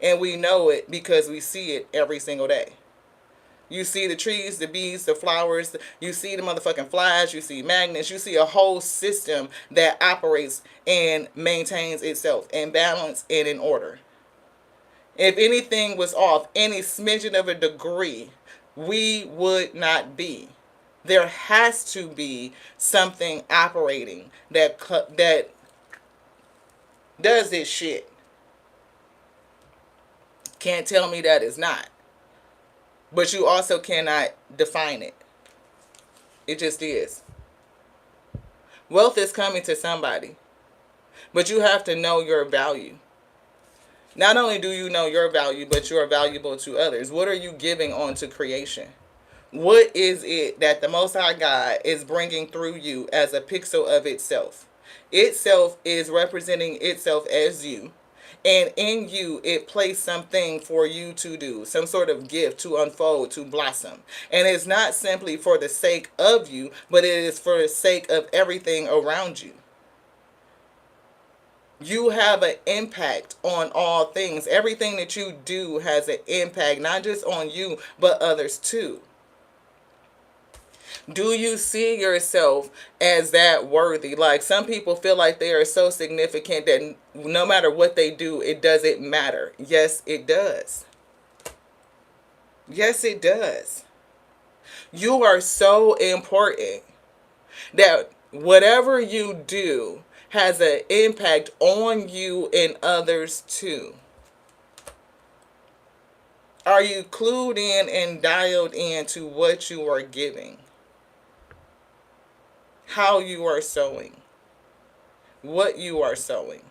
Speaker 1: And we know it because we see it every single day. You see the trees, the bees, the flowers, you see the motherfucking flies, you see magnets, you see a whole system that operates and maintains itself in balance and in order. If anything was off, any smidgen of a degree, we would not be. There has to be something operating that does this shit. Can't tell me that it's not. But you also cannot define it. It just is. Wealth is coming to somebody. But you have to know your value. Not only do you know your value, but you are valuable to others. What are you giving on to creation? What is it that the Most High God is bringing through you as a pixel of itself? Itself is representing itself as you. And in you, it placed something for you to do, some sort of gift to unfold, to blossom. And it's not simply for the sake of you, but it is for the sake of everything around you. You have an impact on all things. Everything that you do has an impact, not just on you, but others too. Do you see yourself as that worthy? Like, some people feel like they are so significant that no matter what they do, it doesn't matter. Yes, it does. Yes, it does. You are so important that whatever you do has an impact on you and others too. Are you clued in and dialed in to what you are giving? How you are sowing? What you are sowing?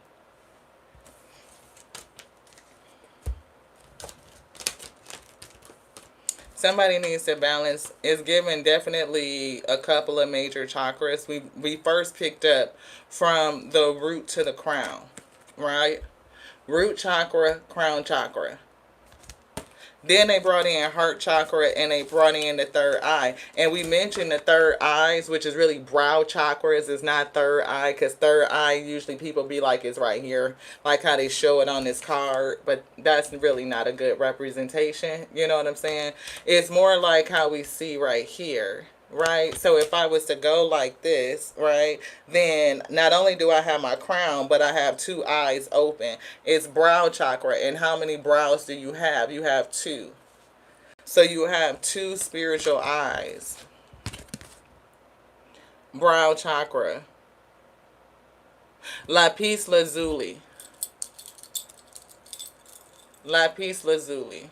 Speaker 1: Somebody needs to balance. It's given definitely a couple of major chakras. We first picked up from the root to the crown, right? Root chakra, crown chakra. Then they brought in heart chakra and they brought in the third eye. And we mentioned the third eyes, which is really brow chakras. It's not third eye, because third eye usually people be like it's right here, like how they show it on this card. But that's really not a good representation. You know what I'm saying? It's more like how we see right here. Right? So if I was to go like this, right, then not only do I have my crown, but I have two eyes open. It's brow chakra. And how many brows do you have? You have two. So you have two spiritual eyes. Brow chakra. Lapis lazuli. Lapis lazuli.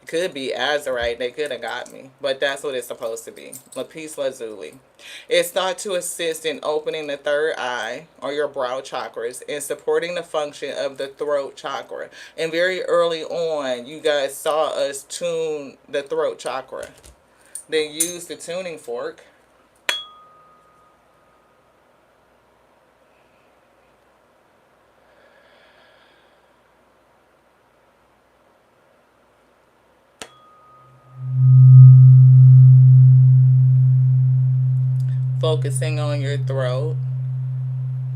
Speaker 1: Could be azurite. They could have got me, but that's what it's supposed to be. Lapis lazuli. It's thought to assist in opening the third eye or your brow chakras and supporting the function of the throat chakra. And very early on, you guys saw us tune the throat chakra. They used the tuning fork. Focusing on your throat,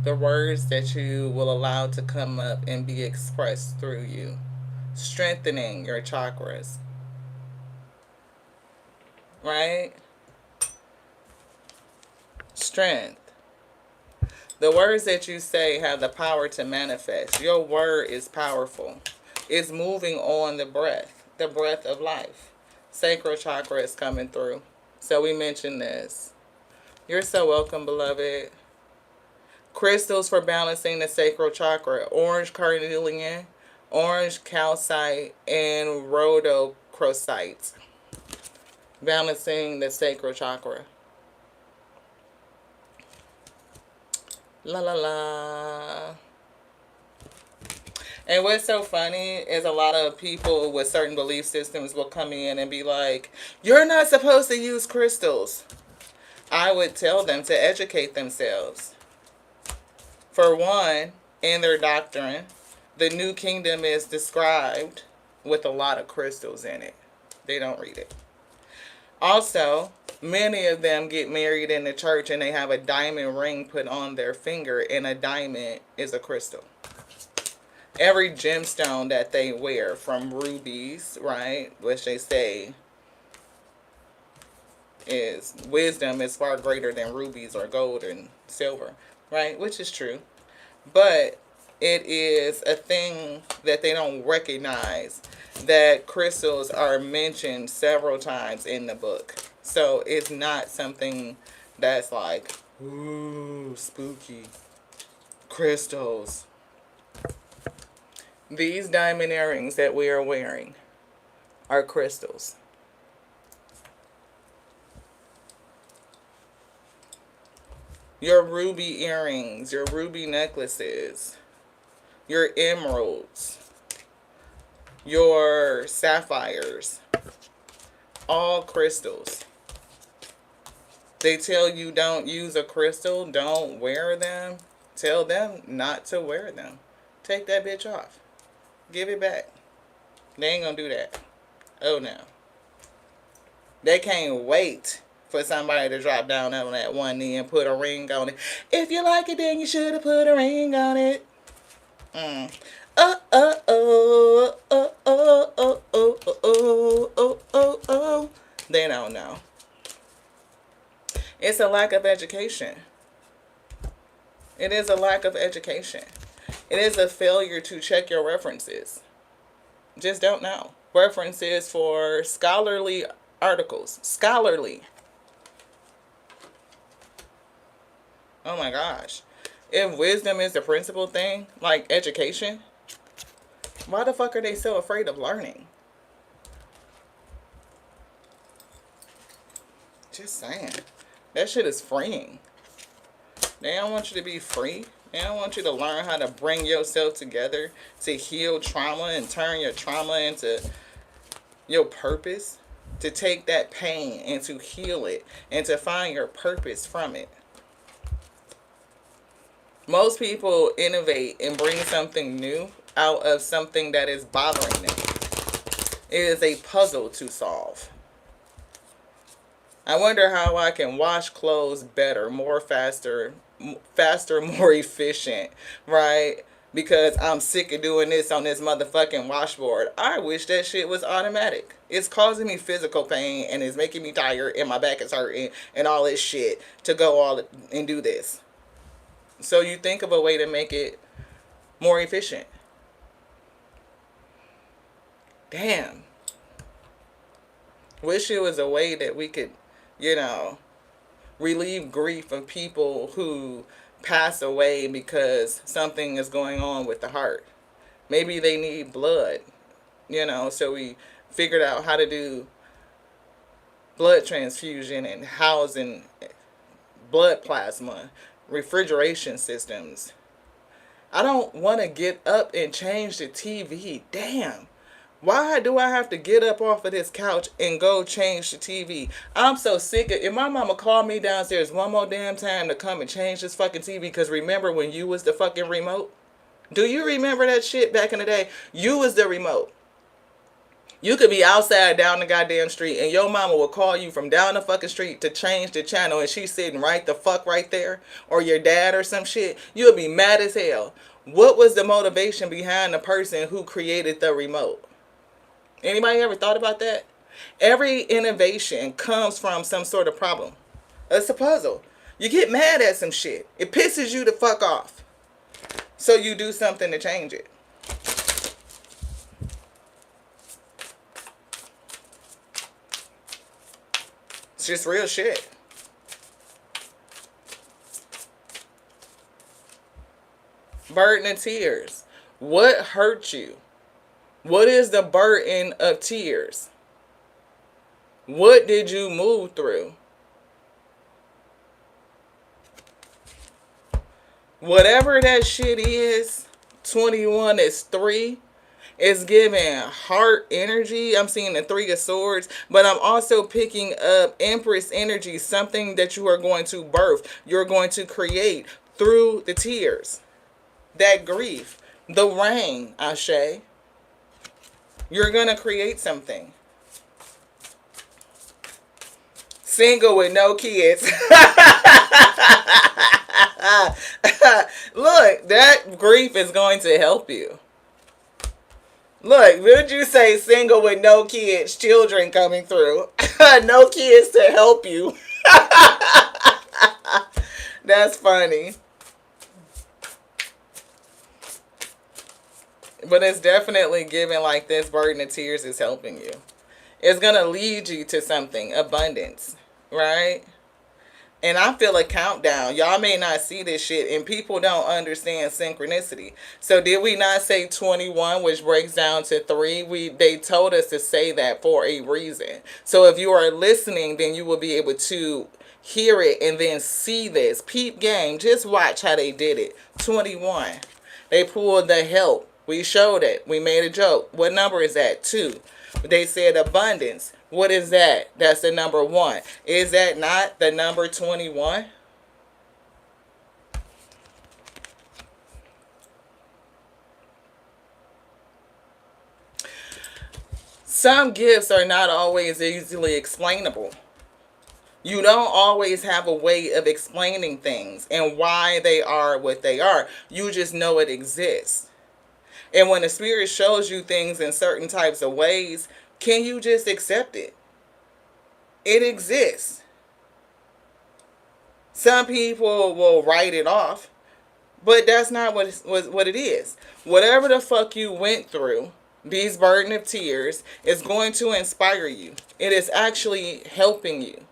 Speaker 1: the words that you will allow to come up and be expressed through you, strengthening your chakras, right? Strength. The words that you say have the power to manifest. Your word is powerful. It's moving on the breath of life. Sacral chakra is coming through. So we mentioned this. You're so welcome, beloved. Crystals for balancing the sacral chakra. Orange carnelian, orange calcite, and rhodochrosite. Balancing the sacral chakra. La la la. And what's so funny is a lot of people with certain belief systems will come in and be like, you're not supposed to use crystals. I would tell them to educate themselves. For one, in their doctrine, the new kingdom is described with a lot of crystals in it. They don't read it. Also, many of them get married in the church and they have a diamond ring put on their finger, and a diamond is a crystal. Every gemstone that they wear, from rubies, right, which they say is wisdom is far greater than rubies or gold and silver, right, which is true. But it is a thing that they don't recognize that crystals are mentioned several times in the book. So it's not something that's like, ooh, spooky. Crystals. These diamond earrings that we are wearing are crystals. Your ruby earrings, your ruby necklaces, your emeralds, your sapphires, all crystals. They tell you don't use a crystal, don't wear them. Tell them not to wear them. Take that bitch off. Give it back. They ain't gonna do that. Oh no. They can't wait for somebody to drop down on that one knee and put a ring on it. If you like it, then you should have put a ring on it. Oh, oh, oh, oh, oh, oh, oh, oh, oh, oh, oh. They don't know. It's a lack of education. It is a lack of education. It is a failure to check your references. Just don't know. References for scholarly articles. Scholarly. Oh my gosh. If wisdom is the principal thing, like education, why the fuck are they so afraid of learning? Just saying. That shit is freeing. They don't want you to be free. They don't want you to learn how to bring yourself together to heal trauma and turn your trauma into your purpose. To take that pain and to heal it and to find your purpose from it. Most people innovate and bring something new out of something that is bothering them. It is a puzzle to solve. I wonder how I can wash clothes better, more faster, more efficient, right? Because I'm sick of doing this on this motherfucking washboard. I wish that shit was automatic. It's causing me physical pain and it's making me tired and my back is hurting and all this shit to go all and do this. So you think of a way to make it more efficient. Damn. Wish it was a way that we could, relieve grief of people who pass away because something is going on with the heart. Maybe they need blood, so we figured out how to do blood transfusion and housing blood plasma, refrigeration systems. I don't want to get up and change the TV. Damn. Why do I have to get up off of this couch and go change the TV? I'm so sick of it. If my mama called me downstairs one more damn time to come and change this fucking TV, because remember when you was the fucking remote? Do you remember that shit back in the day? You was the remote. You could be outside down the goddamn street and your mama will call you from down the fucking street to change the channel and she's sitting right the fuck right there. Or your dad or some shit. You'll be mad as hell. What was the motivation behind the person who created the remote? Anybody ever thought about that? Every innovation comes from some sort of problem. It's a puzzle. You get mad at some shit. It pisses you the fuck off. So you do something to change it. It's just real shit. Burden of tears. What hurt you? What is the burden of tears? What did you move through? Whatever that shit is, 21 is 3. It's giving heart energy. I'm seeing the 3 of swords. But I'm also picking up Empress energy. Something that you are going to birth. You're going to create through the tears. That grief. The rain, Ashe. You're going to create something. Single with no kids. Look, that grief is going to help you. Look, would you say single with no kids, children coming through? No kids to help you. That's funny. But it's definitely giving like this burden of tears is helping you. It's going to lead you to something, abundance, right? And I feel a countdown. Y'all may not see this shit, and people don't understand synchronicity. So did we not say 21, which breaks down to 3? They told us to say that for a reason. So if you are listening, then you will be able to hear it and then see this. Peep game. Just watch how they did it. 21. They pulled the help. We showed it. We made a joke. What number is that? 2. They said abundance. What is that? That's the number 1. Is that not the number 21? Some gifts are not always easily explainable. You don't always have a way of explaining things and why they are what they are. You just know it exists. And when the spirit shows you things in certain types of ways, can you just accept it? It exists. Some people will write it off, but that's not what it is. Whatever the fuck you went through, these burden of tears is going to inspire you. It is actually helping you.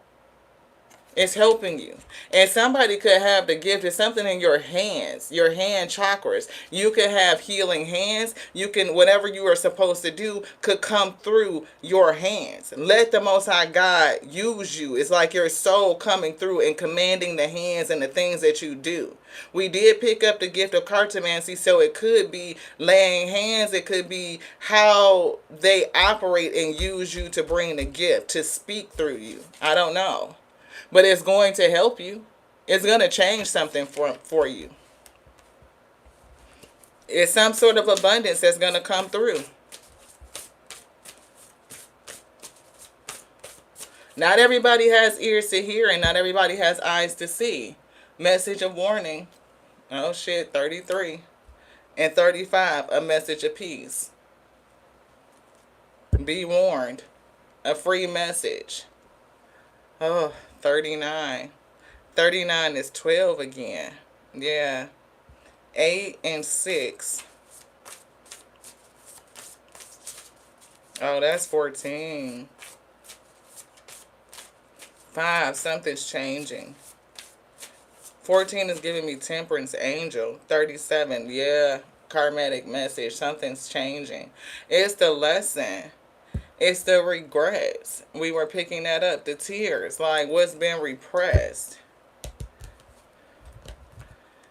Speaker 1: It's helping you. And somebody could have the gift of something in your hands, your hand chakras. You could have healing hands. You can, whatever you are supposed to do could come through your hands. Let the Most High God use you. It's like your soul coming through and commanding the hands and the things that you do. We did pick up the gift of cartomancy, so it could be laying hands. It could be how they operate and use you to bring the gift, to speak through you. I don't know. But it's going to help you. It's going to change something for you. It's some sort of abundance that's going to come through. Not everybody has ears to hear and not everybody has eyes to see. Message of warning. Oh shit, 33. And 35, a message of peace. Be warned. A free message. Oh, 39. 39 is 12 again. Yeah. 8 and 6. Oh, that's 14. 5, something's changing. 14 is giving me temperance angel. 37, yeah. Karmatic message. Something's changing. It's the lesson. It's the regrets. We were picking that up. The tears. Like what's been repressed.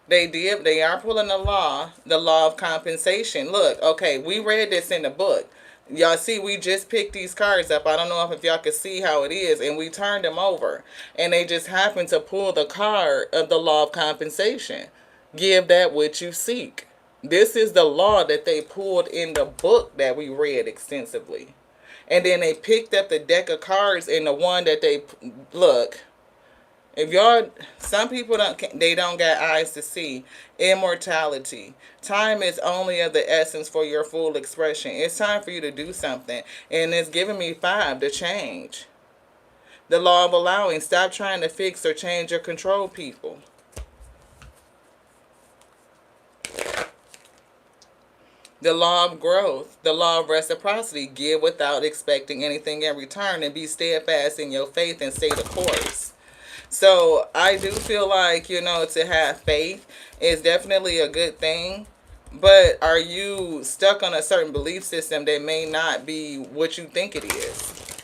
Speaker 1: They are pulling the law of compensation. Look, okay, we read this in the book. Y'all see, we just picked these cards up. I don't know if y'all could see how it is. And we turned them over. And they just happened to pull the card of the law of compensation. Give that which you seek. This is the law that they pulled in the book that we read extensively. And then they picked up the deck of cards and the one that they, look, if y'all, some people don't got eyes to see. Immortality. Time is only of the essence for your full expression. It's time for you to do something. And it's giving me 5 to change. The law of allowing. Stop trying to fix or change or control people. The law of growth, the law of reciprocity. Give without expecting anything in return and be steadfast in your faith and stay the course. So I do feel like, to have faith is definitely a good thing. But are you stuck on a certain belief system that may not be what you think it is?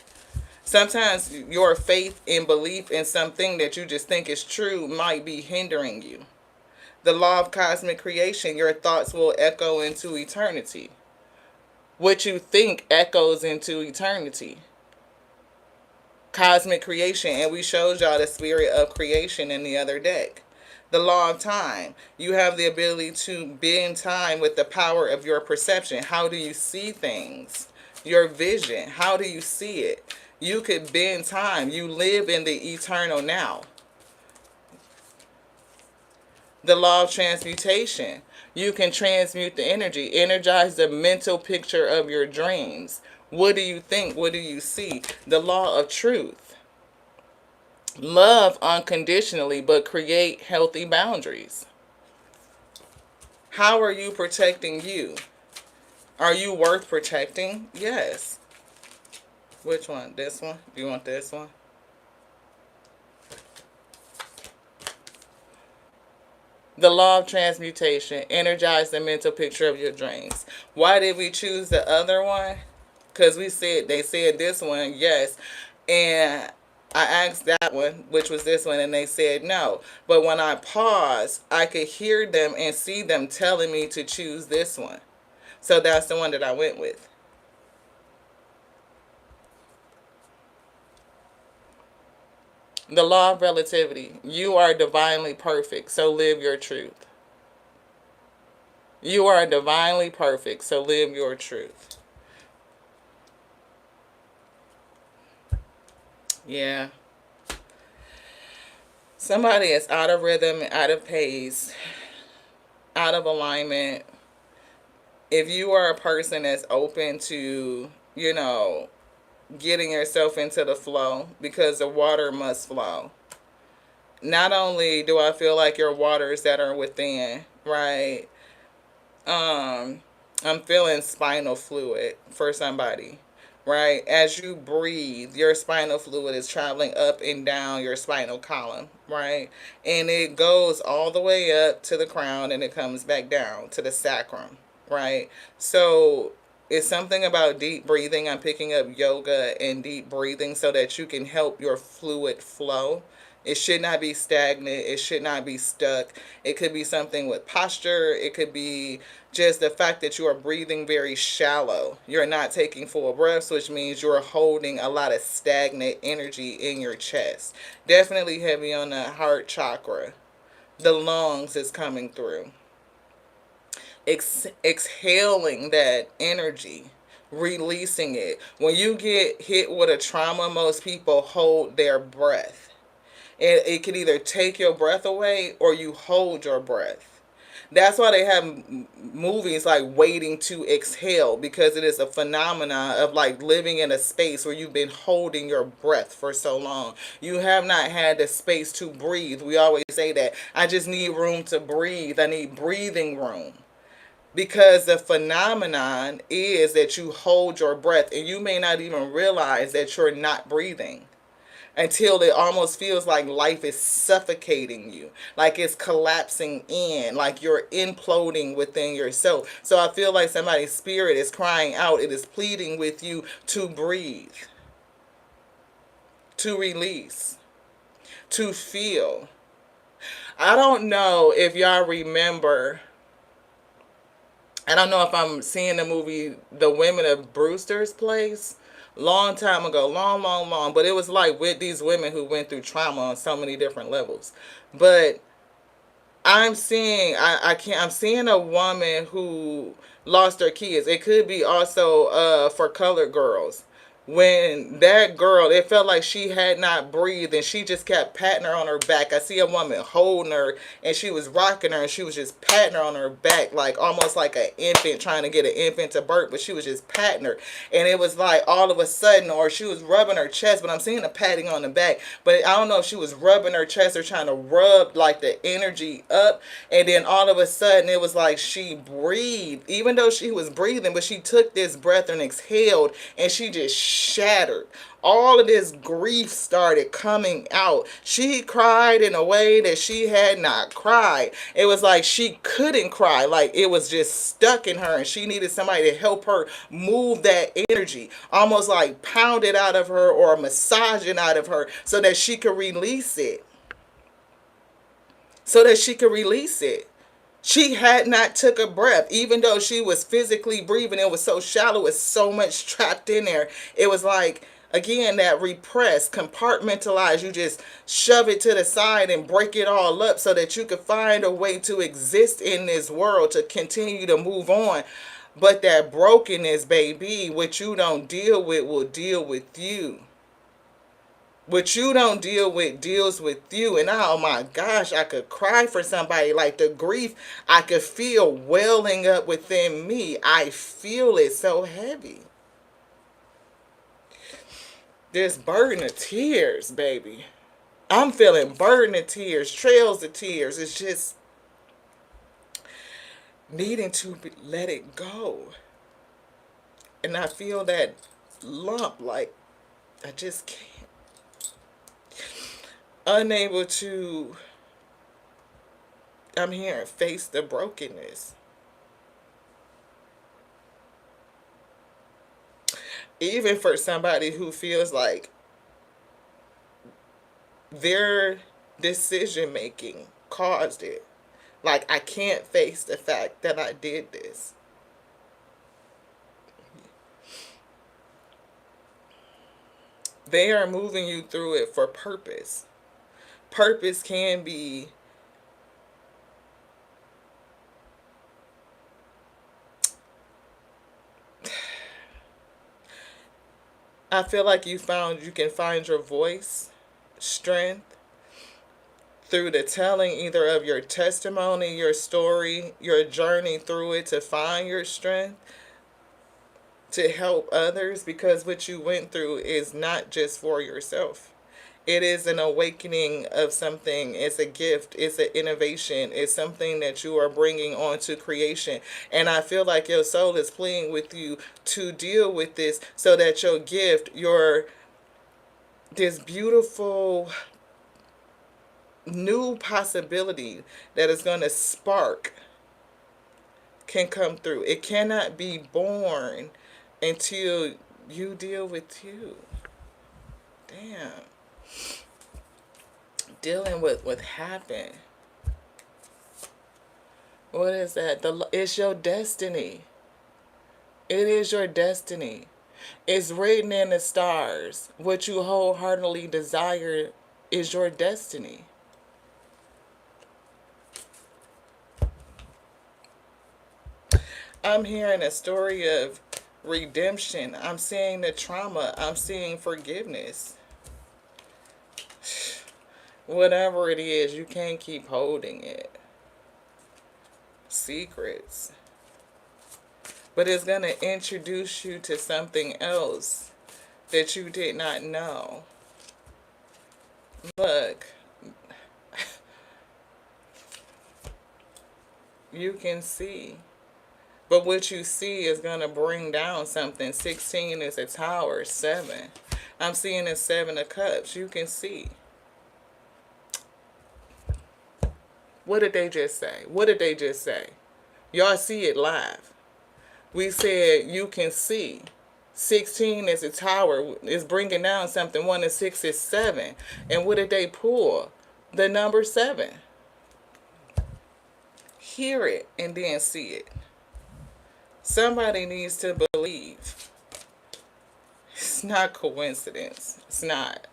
Speaker 1: Sometimes your faith and belief in something that you just think is true might be hindering you. The law of cosmic creation, your thoughts will echo into eternity. What you think echoes into eternity. Cosmic creation, and we showed y'all the spirit of creation in the other deck. The law of time, you have the ability to bend time with the power of your perception. How do you see things? Your vision, how do you see it? You could bend time. You live in the eternal now. The law of transmutation. You can transmute the energy. Energize the mental picture of your dreams. What do you think? What do you see? The law of truth. Love unconditionally, but create healthy boundaries. How are you protecting you? Are you worth protecting? Yes. Which one? This one? Do you want this one? The law of transmutation. Energize the mental picture of your dreams. Why did we choose the other one? Because they said this one, yes. And I asked that one, which was this one, and they said no. But when I paused, I could hear them and see them telling me to choose this one. So that's the one that I went with. The law of relativity. You are divinely perfect, so live your truth. You are divinely perfect, so live your truth. Yeah. Somebody is out of rhythm, out of pace, out of alignment. If you are a person that's open to, getting yourself into the flow, because the water must flow. Not only do I feel like your waters that are within, right? Um, I'm feeling spinal fluid for somebody, right? As you breathe, your spinal fluid is traveling up and down your spinal column, right? And it goes all the way up to the crown and it comes back down to the sacrum, right? So it's something about deep breathing. I'm picking up yoga and deep breathing so that you can help your fluid flow. It should not be stagnant. It should not be stuck. It could be something with posture. It could be just the fact that you are breathing very shallow. You're not taking full breaths, which means you're holding a lot of stagnant energy in your chest. Definitely heavy on the heart chakra. The lungs is coming through. Exhaling that energy, releasing it. When you get hit with a trauma, most people hold their breath. It can either take your breath away or you hold your breath. That's why they have movies like Waiting to Exhale, because it is a phenomena of like living in a space where you've been holding your breath for so long. You have not had the space to breathe. We always say that. I just need room to breathe. I need breathing room. Because the phenomenon is that you hold your breath and you may not even realize that you're not breathing until it almost feels like life is suffocating you, like it's collapsing in, like you're imploding within yourself. So I feel like somebody's spirit is crying out, it is pleading with you to breathe, to release, to feel. I don't know if y'all remember, I don't know if I'm seeing the movie The Women of Brewster's Place. Long time ago, long, but it was like with these women who went through trauma on so many different levels. But I'm seeing a woman who lost her kids. It could be also for colored girls. When that girl, it felt like she had not breathed and she just kept patting her on her back. I see a woman holding her and she was rocking her and she was just patting her on her back, like almost like an infant trying to get an infant to birth, but she was just patting her. And it was like all of a sudden, or she was rubbing her chest, but I'm seeing a patting on the back. But I don't know if she was rubbing her chest or trying to rub like the energy up. And then all of a sudden it was like she breathed, even though she was breathing, but she took this breath and exhaled and she just shattered. All of this grief started coming out. She cried in a way that she had not cried. It was like she couldn't cry, like it was just stuck in her and she needed somebody to help her move that energy, almost like pound it out of her or massage it out of her so that she could release it. So that she could release it. She had not took a breath, even though she was physically breathing. It was so shallow, with so much trapped in there. It was like, again, that repressed, compartmentalized. You just shove it to the side and break it all up so that you could find a way to exist in this world, to continue to move on. But that brokenness, baby, what you don't deal with will deal with you. What you don't deal with deals with you. And oh my gosh, I could cry for somebody. Like the grief I could feel welling up within me. I feel it so heavy. This burden of tears, baby. I'm feeling burden of tears, trails of tears. It's just needing to let it go. And I feel that lump, like I just can't. Unable to, I'm here, face the brokenness. Even for somebody who feels like their decision making caused it. Like, I can't face the fact that I did this. They are moving you through it for purpose. Purpose can be I feel like you can find your voice, strength through the telling either of your testimony, your story, your journey through it to find your strength to help others, because what you went through is not just for yourself. It is an awakening of something. It's a gift. It's an innovation. It's something that you are bringing onto creation. And I feel like your soul is playing with you to deal with this so that your gift, this beautiful new possibility that is going to spark can come through. It cannot be born until you deal with you. Damn. Dealing with what happened. What is that? It's your destiny. It is your destiny. It's written in the stars. What you wholeheartedly desire is your destiny. I'm hearing a story of redemption. I'm seeing the trauma. I'm seeing forgiveness. Whatever it is, you can't keep holding it. Secrets. But it's going to introduce you to something else that you did not know. Look, you can see. But what you see is going to bring down something. 16 is a tower. 7. I'm seeing a 7 of cups. You can see. What did they just say? What did they just say? Y'all see it live. We said you can see. 16 is a tower. It's bringing down something. 1 and 6 is 7. And what did they pull? The number 7. Hear it and then see it. Somebody needs to believe. It's not coincidence. It's not.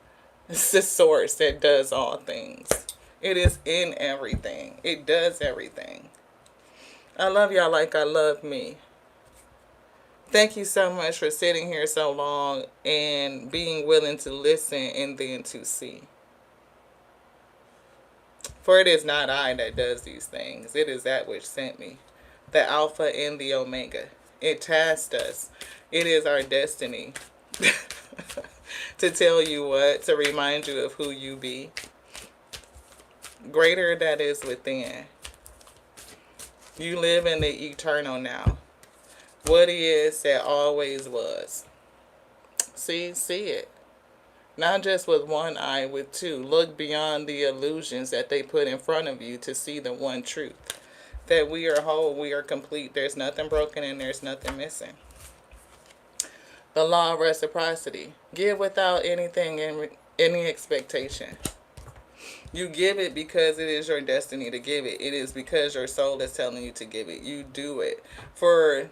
Speaker 1: It's the source that does all things. It is in everything. It does everything. I love y'all like I love me. Thank you so much for sitting here so long and being willing to listen and then to see. For it is not I that does these things. It is that which sent me. The Alpha and the Omega. It tasked us. It is our destiny to tell you what, to remind you of who you be. Greater that is within. You live in the eternal now. What is that always was. See it. Not just with one eye, with two. Look beyond the illusions that they put in front of you to see the one truth. That we are whole, we are complete. There's nothing broken and there's nothing missing. The law of reciprocity. Give without anything in any expectation. You give it because it is your destiny to give it. It is because your soul is telling you to give it. You do it for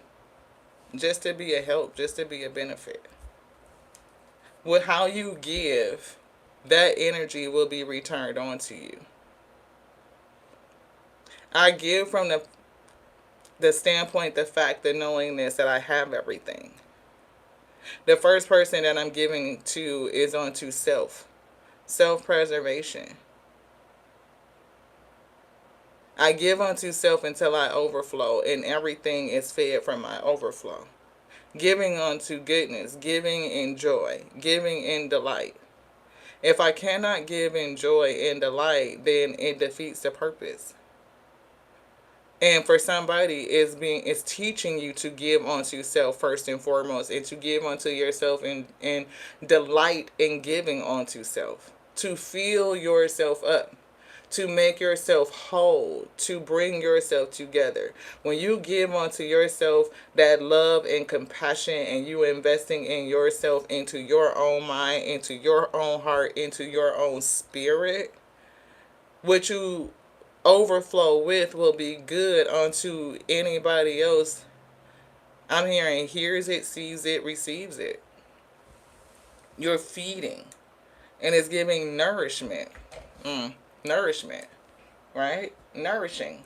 Speaker 1: just to be a help, just to be a benefit. With how you give, that energy will be returned onto you. I give from the standpoint, the fact, the knowingness that I have everything. The first person that I'm giving to is onto self. Self-preservation. I give unto self until I overflow, and everything is fed from my overflow. Giving unto goodness, giving in joy, giving in delight. If I cannot give in joy and delight, then it defeats the purpose. And for somebody, it's teaching you to give unto self first and foremost, and to give unto yourself, and delight in giving unto self, to fill yourself up, to make yourself whole, to bring yourself together. When you give unto yourself that love and compassion, and you investing in yourself, into your own mind, into your own heart, into your own spirit, what you overflow with will be good unto anybody else. I'm hearing hears it, sees it, receives it. You're feeding, and it's giving nourishment. Nourishment, right? Nourishing.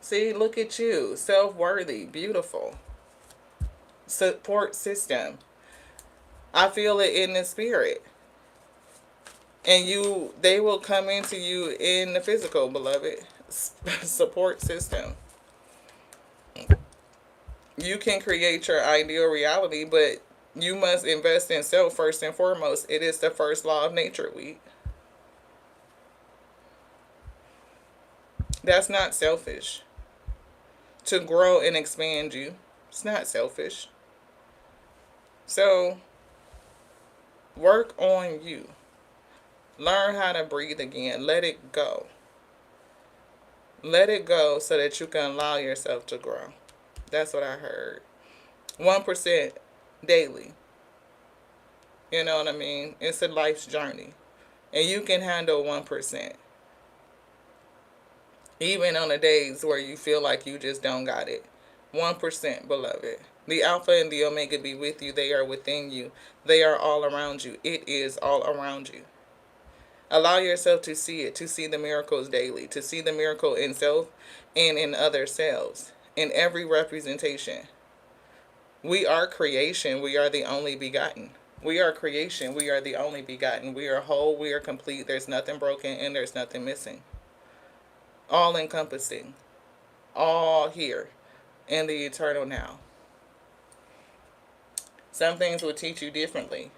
Speaker 1: See, look at you. Self-worthy, beautiful. Support system. I feel it in the spirit. And they will come into you in the physical, beloved. Support system. You can create your ideal reality, but you must invest in self first and foremost. It is the first law of nature, week. That's not selfish. To grow and expand you, it's not selfish. So, work on you. Learn how to breathe again. Let it go. Let it go so that you can allow yourself to grow. That's what I heard. 1% daily. You know what I mean? It's a life's journey. And you can handle 1%. Even on the days where you feel like you just don't got it. 1%, beloved. The Alpha and the Omega be with you. They are within you. They are all around you. It is all around you. Allow yourself to see it, to see the miracles daily, to see the miracle in self and in other selves, in every representation. We are creation. We are the only begotten. We are creation. We are the only begotten. We are whole. We are complete. There's nothing broken and there's nothing missing. All encompassing. All here in the eternal now. Some things will teach you differently.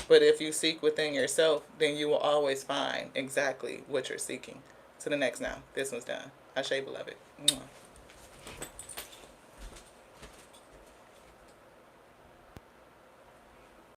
Speaker 1: But if you seek within yourself, then you will always find exactly what you're seeking. To the next now. This one's done. Ashe, beloved. Mwah.